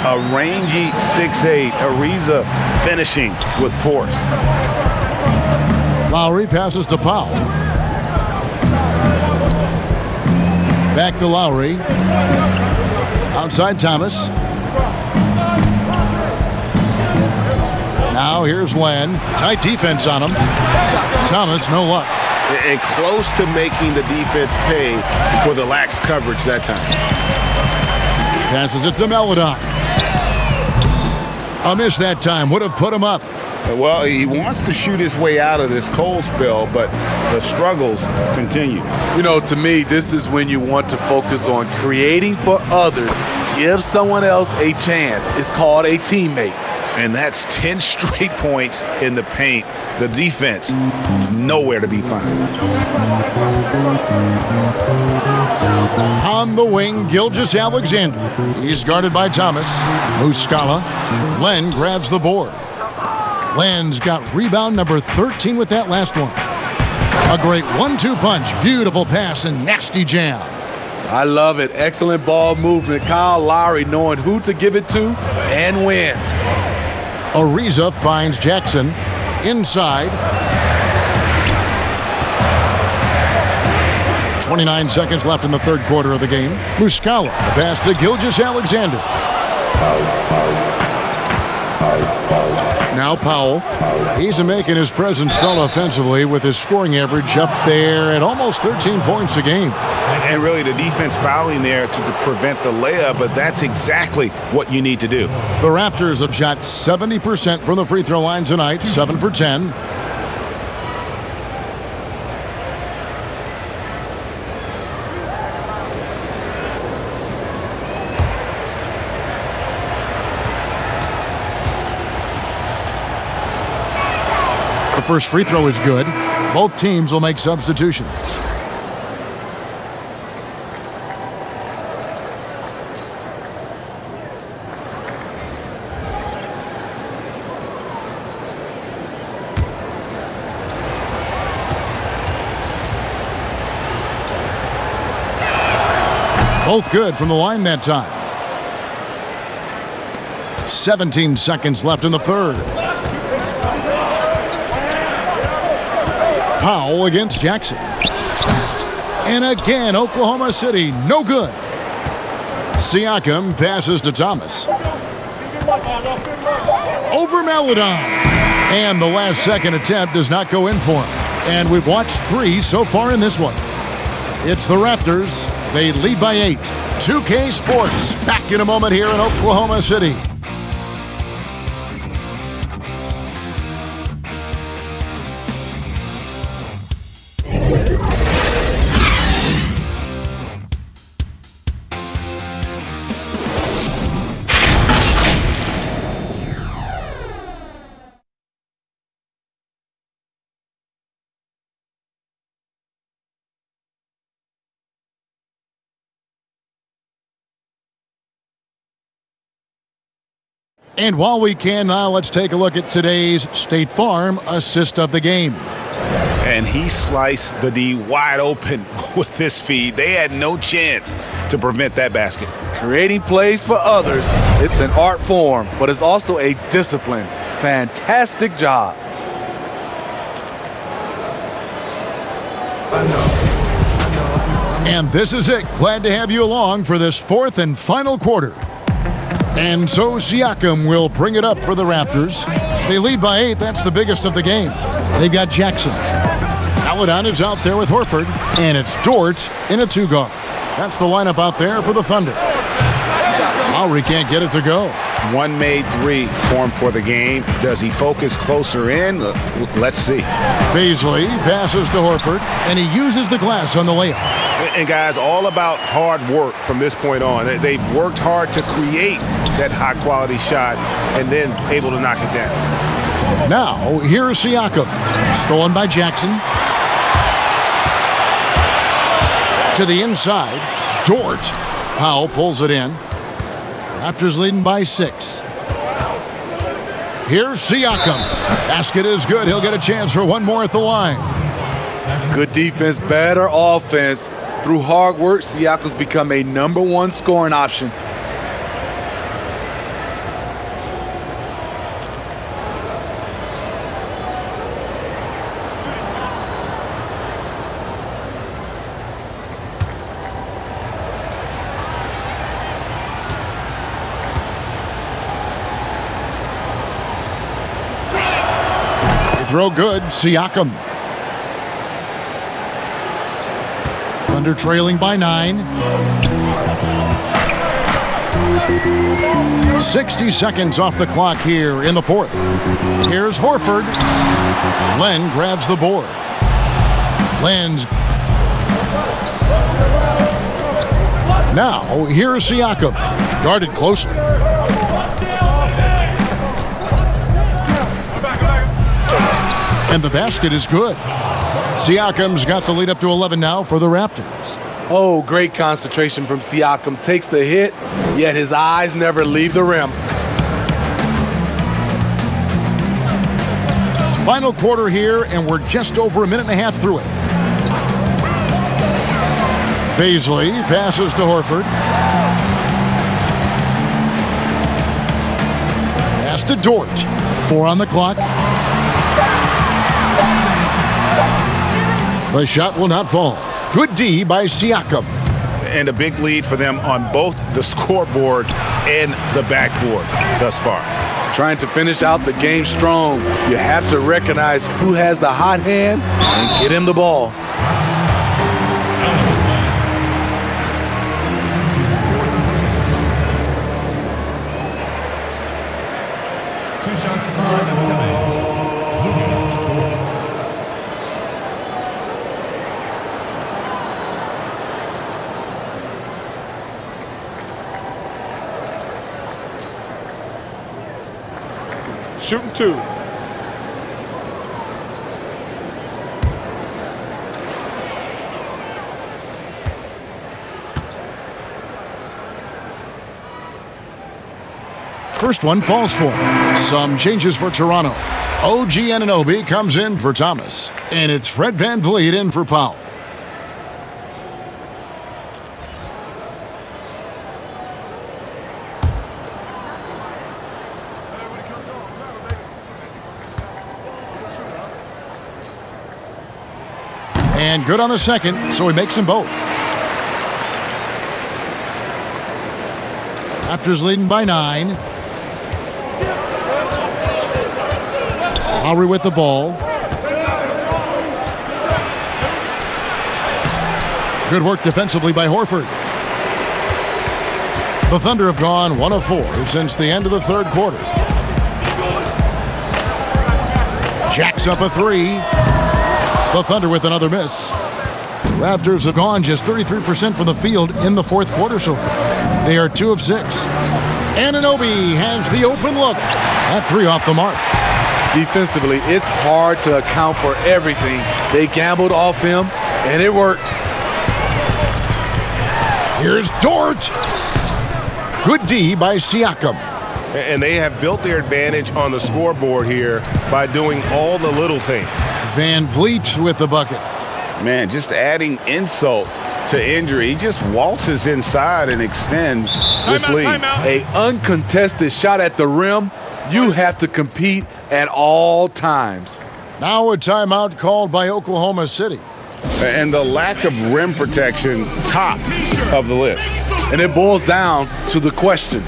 A rangy 6'8". Ariza finishing with force. Lowry passes to Powell. Back to Lowry. Outside Thomas. Now here's Len. Tight defense on him. Thomas, no luck. And close to making the defense pay for the lax coverage that time. Passes it to Maladon. A miss that time. Would have put him up. Well, he wants to shoot his way out of this cold spell, but the struggles continue. You know, to me, this is when you want to focus on creating for others. Give someone else a chance. It's called a teammate. And that's 10 straight points in the paint. The defense, nowhere to be found. On the wing, Gilgeous-Alexander. He's guarded by Thomas. Muscala. Len grabs the board. Len's got rebound number 13 with that last one. A great 1-2 punch. Beautiful pass and nasty jam. I love it. Excellent ball movement. Kyle Lowry knowing who to give it to and when. Ariza finds Jackson inside. 29 seconds left in the third quarter of the game. Muscala, pass to Gilgeous-Alexander. Now Powell. He's making his presence felt offensively with his scoring average up there at almost 13 points a game. And really the defense fouling there to prevent the layup, but that's exactly what you need to do. The Raptors have shot 70% from the free throw line tonight, 7 for 10. The first free throw is good. Both teams will make substitutions. Both good from the line that time. 17 seconds left in the third. Powell against Jackson. And again, Oklahoma City, no good. Siakam passes to Thomas. Over Maledon. And the last second attempt does not go in for him. And we've watched 3 so far in this one. It's the Raptors. They lead by 8. 2K Sports back in a moment here in Oklahoma City. And while we can now, let's take a look at today's State Farm assist of the game. And he sliced the D wide open with this feed. They had no chance to prevent that basket. Creating plays for others, it's an art form, but it's also a discipline. Fantastic job. And this is it. Glad to have you along for this fourth and final quarter. And so Siakam will bring it up for the Raptors. They lead by 8. That's the biggest of the game. They've got Jackson. Maledon is out there with Horford. And it's Dort in a 2-guard. That's the lineup out there for the Thunder. Lowry can't get it to go. One made 3 formed for the game. Does he focus closer in? Let's see. Beasley passes to Horford, and he uses the glass on the layup. And guys, all about hard work from this point on. They've worked hard to create that high-quality shot and then able to knock it down. Now, here's Siakam. Stolen by Jackson. To the inside. Dort. Powell pulls it in. Raptors leading by 6. Here's Siakam. Basket is good. He'll get a chance for one more at the line. Good defense, better offense. Through hard work, Siakam's become a #1 scoring option. Throw good, Siakam. Thunder trailing by 9. 60 seconds off the clock here in the fourth. Here's Horford. Len grabs the board. Len's. Now, here's Siakam. Guarded closely. And the basket is good. Siakam's got the lead up to 11 now for the Raptors. Oh, great concentration from Siakam. Takes the hit, yet his eyes never leave the rim. Final quarter here, and we're just over a minute and a half through it. Beasley passes to Horford. Pass to Dort. 4 on the clock. The shot will not fall. Good D by Siakam. And a big lead for them on both the scoreboard and the backboard thus far. Trying to finish out the game strong, you have to recognize who has the hot hand and get him the ball. Shooting 2. First one falls for. Some changes for Toronto. OG Anunoby comes in for Thomas. And it's Fred VanVleet in for Powell. And good on the second, so he makes them both. Raptors leading by 9. Lowry with the ball. Good work defensively by Horford. The Thunder have gone 1 of 4 since the end of the third quarter. Jacks up a 3. The Thunder with another miss. Raptors have gone just 33% from the field in the fourth quarter so far. They are 2 of 6. Anunoby has the open look. That 3 off the mark. Defensively, it's hard to account for everything. They gambled off him, and it worked. Here's Dort. Good D by Siakam. And they have built their advantage on the scoreboard here by doing all the little things. VanVleet with the bucket. Man, just adding insult to injury. He just waltzes inside and extends this lead. An uncontested shot at the rim. You have to compete at all times. Now a timeout called by Oklahoma City. And the lack of rim protection, top of the list. And it boils down to the question.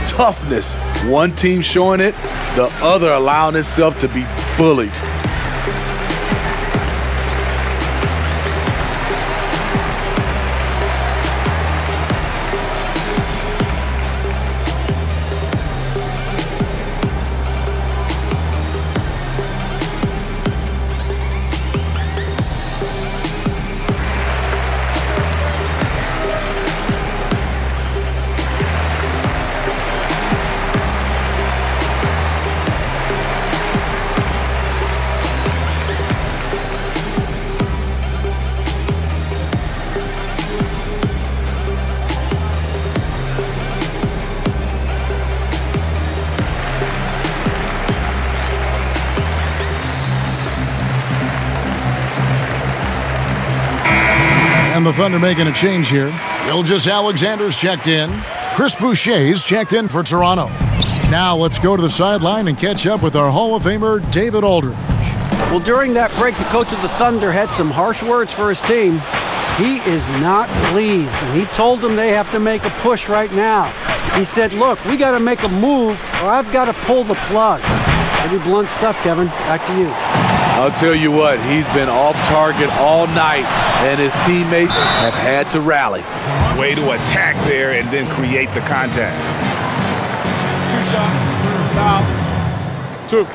Toughness. One team showing it, the other allowing itself to be bullied. And the Thunder making a change here. Gilgeous Alexander's checked in. Chris Boucher's checked in for Toronto. Now let's go to the sideline and catch up with our Hall of Famer, David Aldridge. Well, during that break, the coach of the Thunder had some harsh words for his team. He is not pleased, and he told them they have to make a push right now. He said, look, we got to make a move, or I've got to pull the plug. Pretty blunt stuff, Kevin. Back to you. I'll tell you what, he's been off target all night, and his teammates have had to rally. Way to attack there and then create the contact. 2 shots. Foul. 2.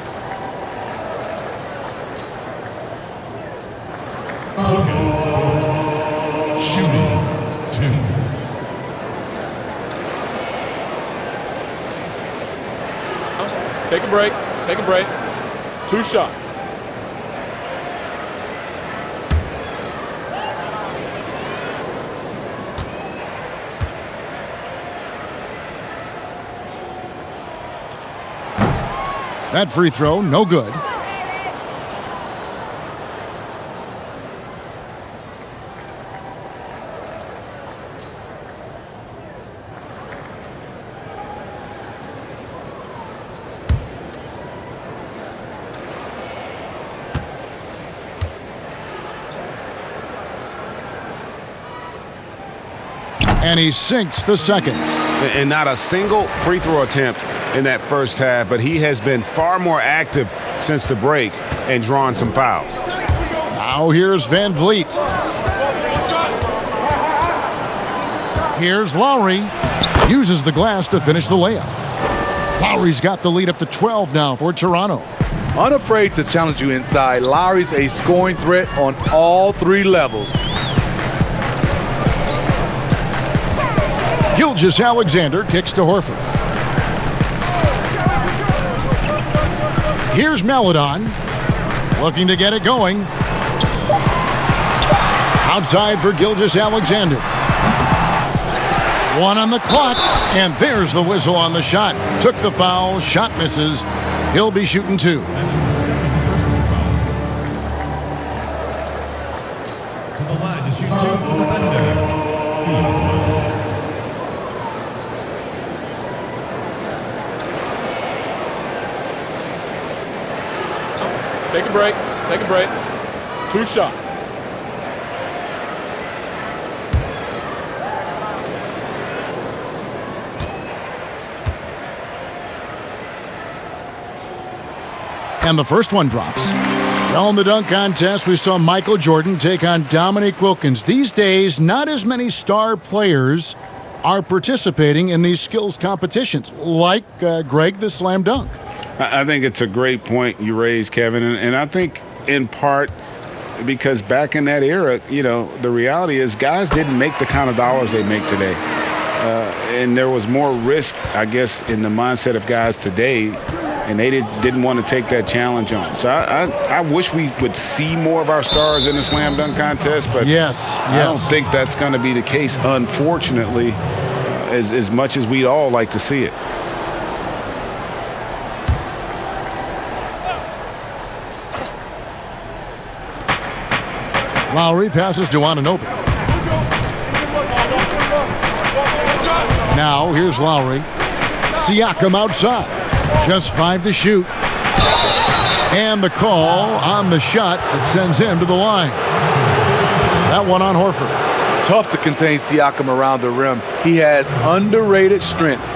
Shooting 2. Take a break. Take a break. 2 shots. That free throw, no good. And he sinks the second. And not a single free throw attempt in that first half, but he has been far more active since the break and drawn some fouls. Now here's Van Vliet. Here's Lowry. Uses the glass to finish the layup. Lowry's got the lead up to 12 now for Toronto. Unafraid to challenge you inside, Lowry's a scoring threat on all three levels. Gilgeous-Alexander kicks to Horford. Here's Maledon, looking to get it going. Outside for Gilgeous-Alexander. One on the clock, and there's the whistle on the shot. Took the foul, shot misses. He'll be shooting two. To the line to shoot two for the Thunder. Take a break. Take a break. 2 shots. And the first one drops. Well, in the dunk contest, we saw Michael Jordan take on Dominique Wilkins. These days, not as many star players are participating in these skills competitions, like Greg, the slam dunk. I think it's a great point you raised, Kevin, and I think in part because back in that era, you know, the reality is guys didn't make the kind of dollars they make today. And there was more risk, I guess, in the mindset of guys today, and they didn't want to take that challenge on. So I wish we would see more of our stars in the slam dunk contest, but I don't think that's going to be the case, unfortunately, as much as we'd all like to see it. Lowry passes to Anunoby. Now here's Lowry. Siakam outside. Just 5 to shoot. And the call on the shot that sends him to the line. That one on Horford. Tough to contain Siakam around the rim. He has underrated strength.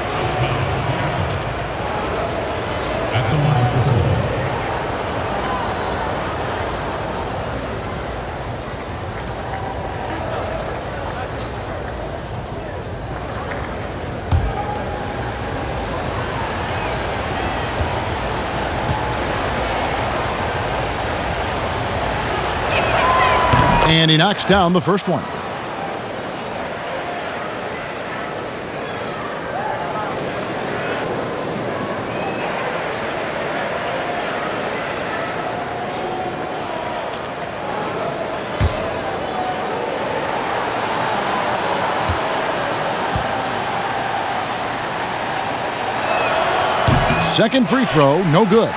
And he knocks down the first one. Second free throw, no good.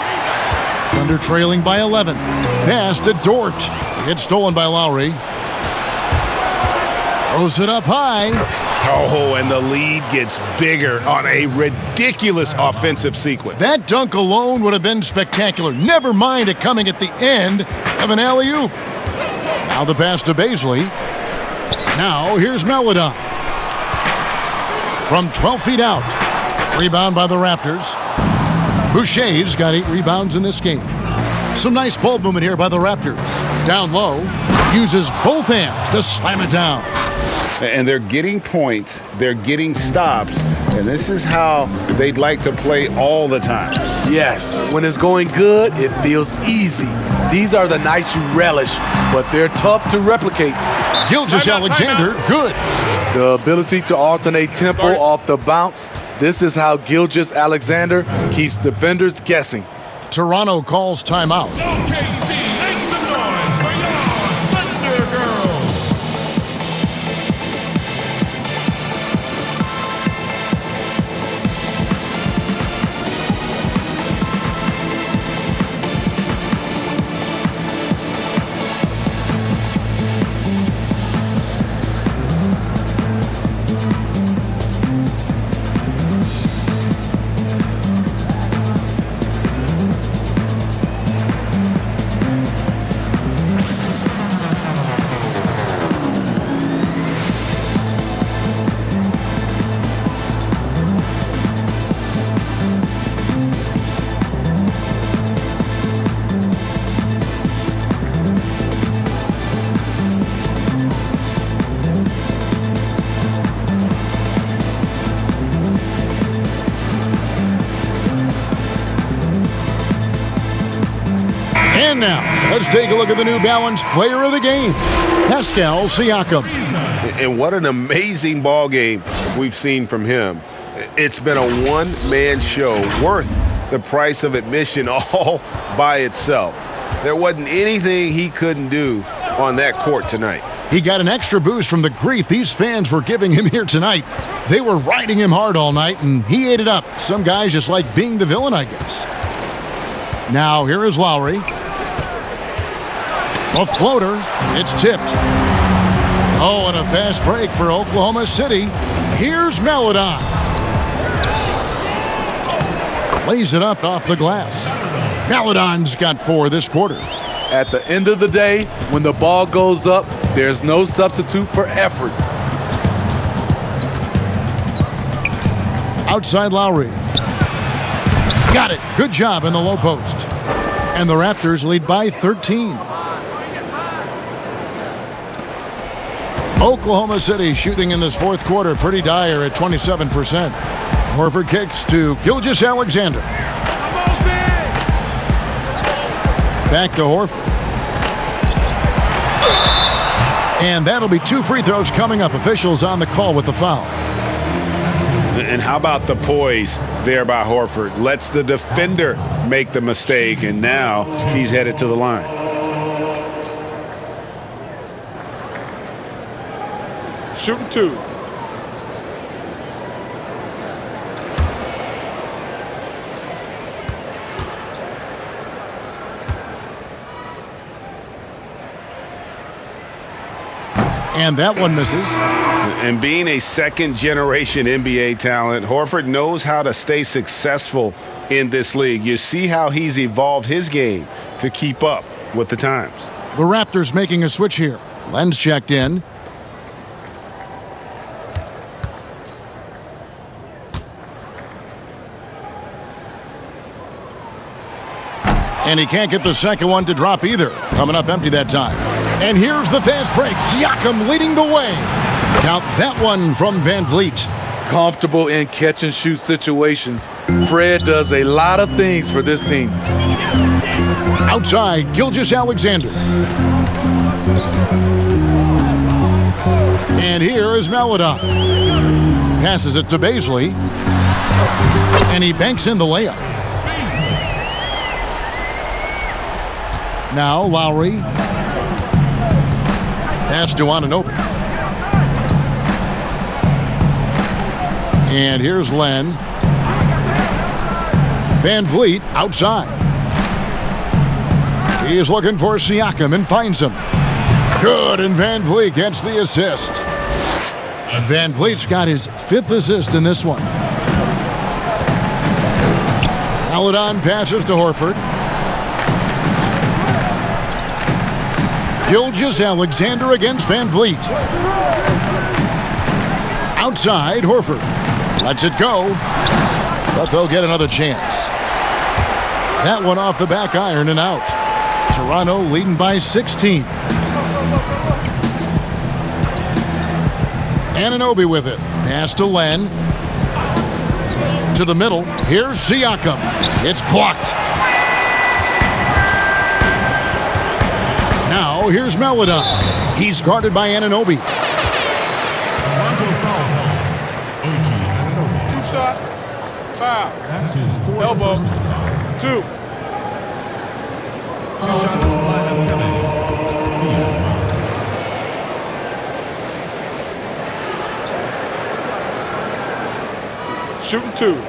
Thunder trailing by 11. Pass to Dort. It's stolen by Lowry. Throws it up high. Oh, and the lead gets bigger on a ridiculous offensive sequence. That dunk alone would have been spectacular. Never mind it coming at the end of an alley-oop. Now the pass to Baisley. Now here's Maledon. From 12 feet out. Rebound by the Raptors. Boucher's got 8 rebounds in this game. Some nice ball movement here by the Raptors. Down low, uses both hands to slam it down. And they're getting points, they're getting stops, and this is how they'd like to play all the time. Yes, when it's going good, it feels easy. These are the nights you relish, but they're tough to replicate. Gilgeous-Alexander, good. The ability to alternate tempo off the bounce. This is how Gilgeous-Alexander keeps defenders guessing. Toronto calls timeout. OKC, make some noise for your Thunder Girls. And now, let's take a look at the New Balance Player of the Game, Pascal Siakam. And what an amazing ball game we've seen from him. It's been a one-man show worth the price of admission all by itself. There wasn't anything he couldn't do on that court tonight. He got an extra boost from the grief these fans were giving him here tonight. They were riding him hard all night, and he ate it up. Some guys just like being the villain, I guess. Now, here is Lowry. A floater. It's tipped. Oh, and a fast break for Oklahoma City. Here's Melodon. Lays it up off the glass. Melodon's got 4 this quarter. At the end of the day, when the ball goes up, there's no substitute for effort. Outside Lowry. Got it. Good job in the low post. And the Raptors lead by 13. Oklahoma City shooting in this fourth quarter pretty dire at 27%. Horford kicks to Gilgeous-Alexander. Back to Horford. And that'll be 2 free throws coming up. Officials on the call with the foul. And how about the poise there by Horford? Lets the defender make the mistake, and now he's headed to the line. Shooting 2. And that one misses. And being a second-generation NBA talent, Horford knows how to stay successful in this league. You see how he's evolved his game to keep up with the times. The Raptors making a switch here. Len's checked in. And he can't get the second one to drop either. Coming up empty that time. And here's the fast break. Siakam leading the way. Count that one from Van Vliet. Comfortable in catch-and-shoot situations. Fred does a lot of things for this team. Outside, Gilgeous-Alexander. And here is Melodon. Passes it to Baisley. And he banks in the layup. Now Lowry. Pass to Anunoby. And here's Len. Van Vliet outside. He is looking for Siakam and finds him. Good, and Van Vliet gets the assist. Van Vliet's got his 5th assist in this one. Melodon passes to Horford. Gilgeous-Alexander against Van Vliet. Outside, Horford. Lets it go. But they'll get another chance. That one off the back iron and out. Toronto leading by 16. Anunoby with it. Pass to Len. To the middle. Here's Siakam. It's blocked. Now, here's Melodon. He's guarded by Anunoby. Two shots. Foul. That's his 4th. Elbow. 2. 2 shots in the lineup coming. Shooting 2.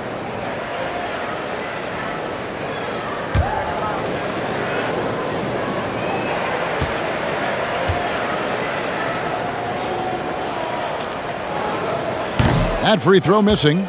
That free throw missing.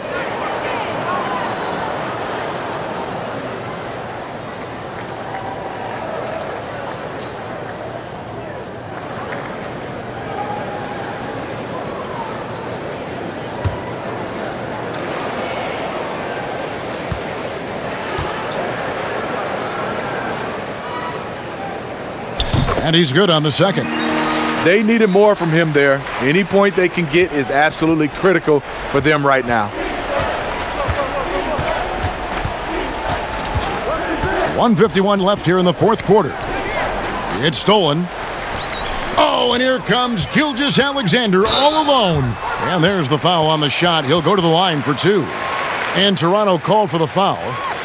And he's good on the second. They needed more from him there. Any point they can get is absolutely critical for them right now. 1:51 left here in the fourth quarter. It's stolen. Oh, and here comes Gilgeous-Alexander all alone. And there's the foul on the shot. He'll go to the line for two. And Toronto called for the foul.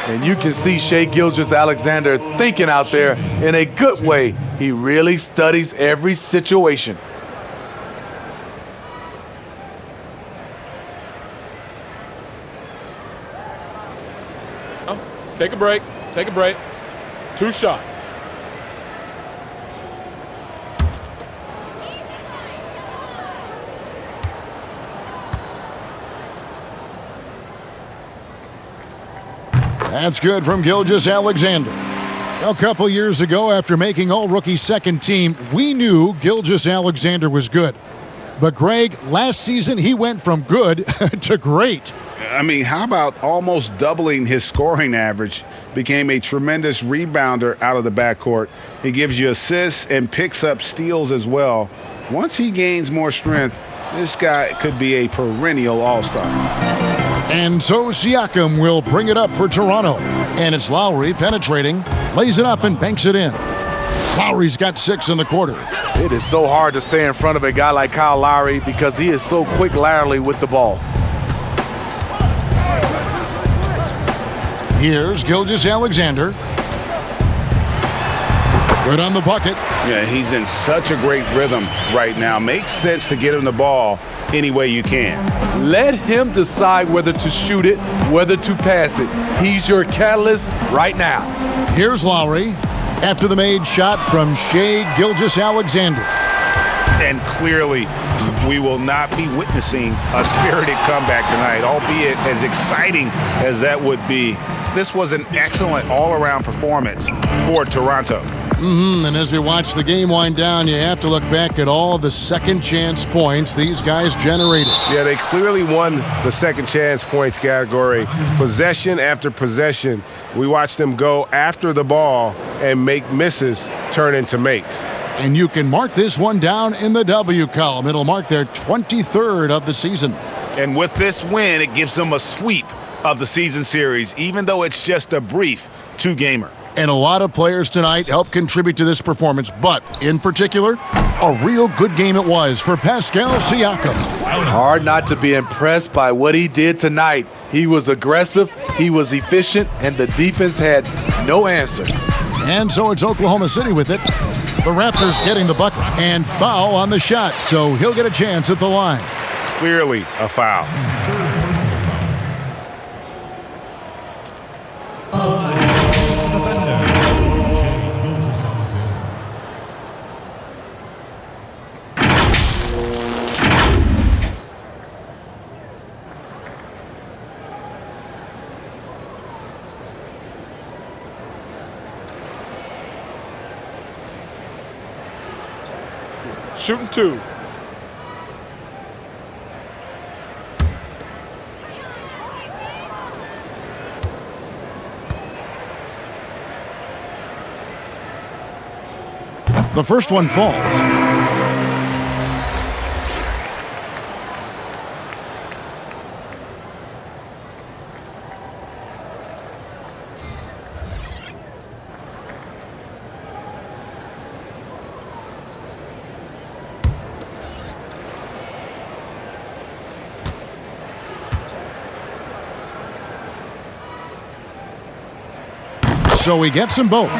And you can see Shai Gilgeous-Alexander thinking out there in a good way. He really studies every situation. Take a break. Take a break. 2 shots. That's good from Gilgeous-Alexander. A couple years ago, after making all-rookie second team, we knew Gilgeous-Alexander was good. But, Greg, last season he went from good to great. I mean, how about almost doubling his scoring average? Became a tremendous rebounder out of the backcourt. He gives you assists and picks up steals as well. Once he gains more strength, this guy could be a perennial all-star. And so Siakam will bring it up for Toronto. And it's Lowry penetrating, lays it up and banks it in. Lowry's got 6 in the quarter. It is so hard to stay in front of a guy like Kyle Lowry because he is so quick laterally with the ball. Here's Gilgeous-Alexander. Good on the bucket. Yeah, he's in such a great rhythm right now. Makes sense to get him the ball any way you can. Let him decide whether to shoot it, whether to pass it. He's your catalyst right now. Here's Lowry after the made shot from Shai Gilgeous-Alexander. And clearly, we will not be witnessing a spirited comeback tonight, albeit as exciting as that would be. This was an excellent all-around performance for Toronto. And as we watch the game wind down, you have to look back at all the second chance points these guys generated. Yeah, they clearly won the second chance points category. Possession after possession, we watched them go after the ball and make misses turn into makes. And you can mark this one down in the W column. It'll mark their 23rd of the season. And with this win, it gives them a sweep of the season series, even though it's just a brief 2-gamer. And a lot of players tonight helped contribute to this performance, but in particular, a real good game it was for Pascal Siakam. Hard not to be impressed by what he did tonight. He was aggressive, he was efficient, and the defense had no answer. And so it's Oklahoma City with it. The Raptors getting the bucket and foul on the shot, so he'll get a chance at the line. Clearly a foul. Shooting 2. The first one falls. So he gets them both.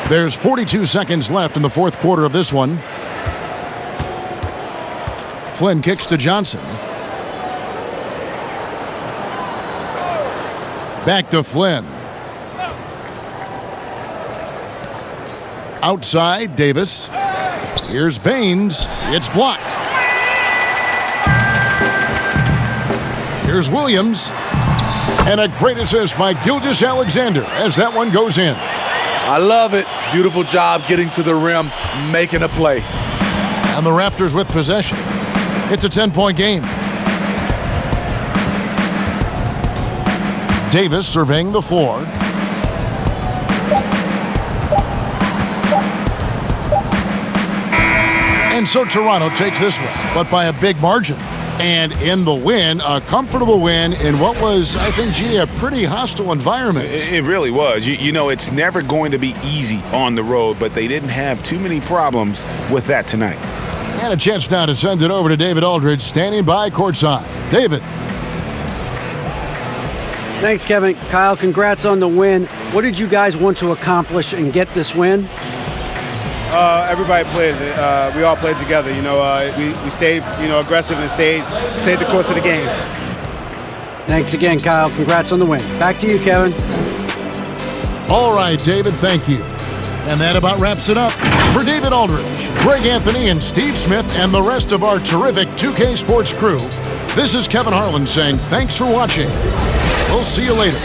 There's 42 seconds left in the fourth quarter of this one. Flynn kicks to Johnson. Back to Flynn. Outside, Davis. Here's Baines. It's blocked. Here's Williams. And a great assist by Gilgeous-Alexander as that one goes in. I love it. Beautiful job getting to the rim, making a play. And the Raptors with possession. It's a 10-point game. Davis surveying the floor. And so Toronto takes this one, but by a big margin. And in the win, a comfortable win in what was, I think, a pretty hostile environment. It really was. You know, it's never going to be easy on the road, but they didn't have too many problems with that tonight. And a chance now to send it over to David Aldridge, standing by courtside. David. Thanks, Kevin. Kyle, congrats on the win. What did you guys want to accomplish and get this win? Everybody played. We all played together. You know, we stayed, aggressive and stayed the course of the game. Thanks again, Kyle. Congrats on the win. Back to you, Kevin. All right, David, thank you. And that about wraps it up. For David Aldridge, Greg Anthony, and Steve Smith, and the rest of our terrific 2K Sports crew, this is Kevin Harlan saying thanks for watching. We'll see you later.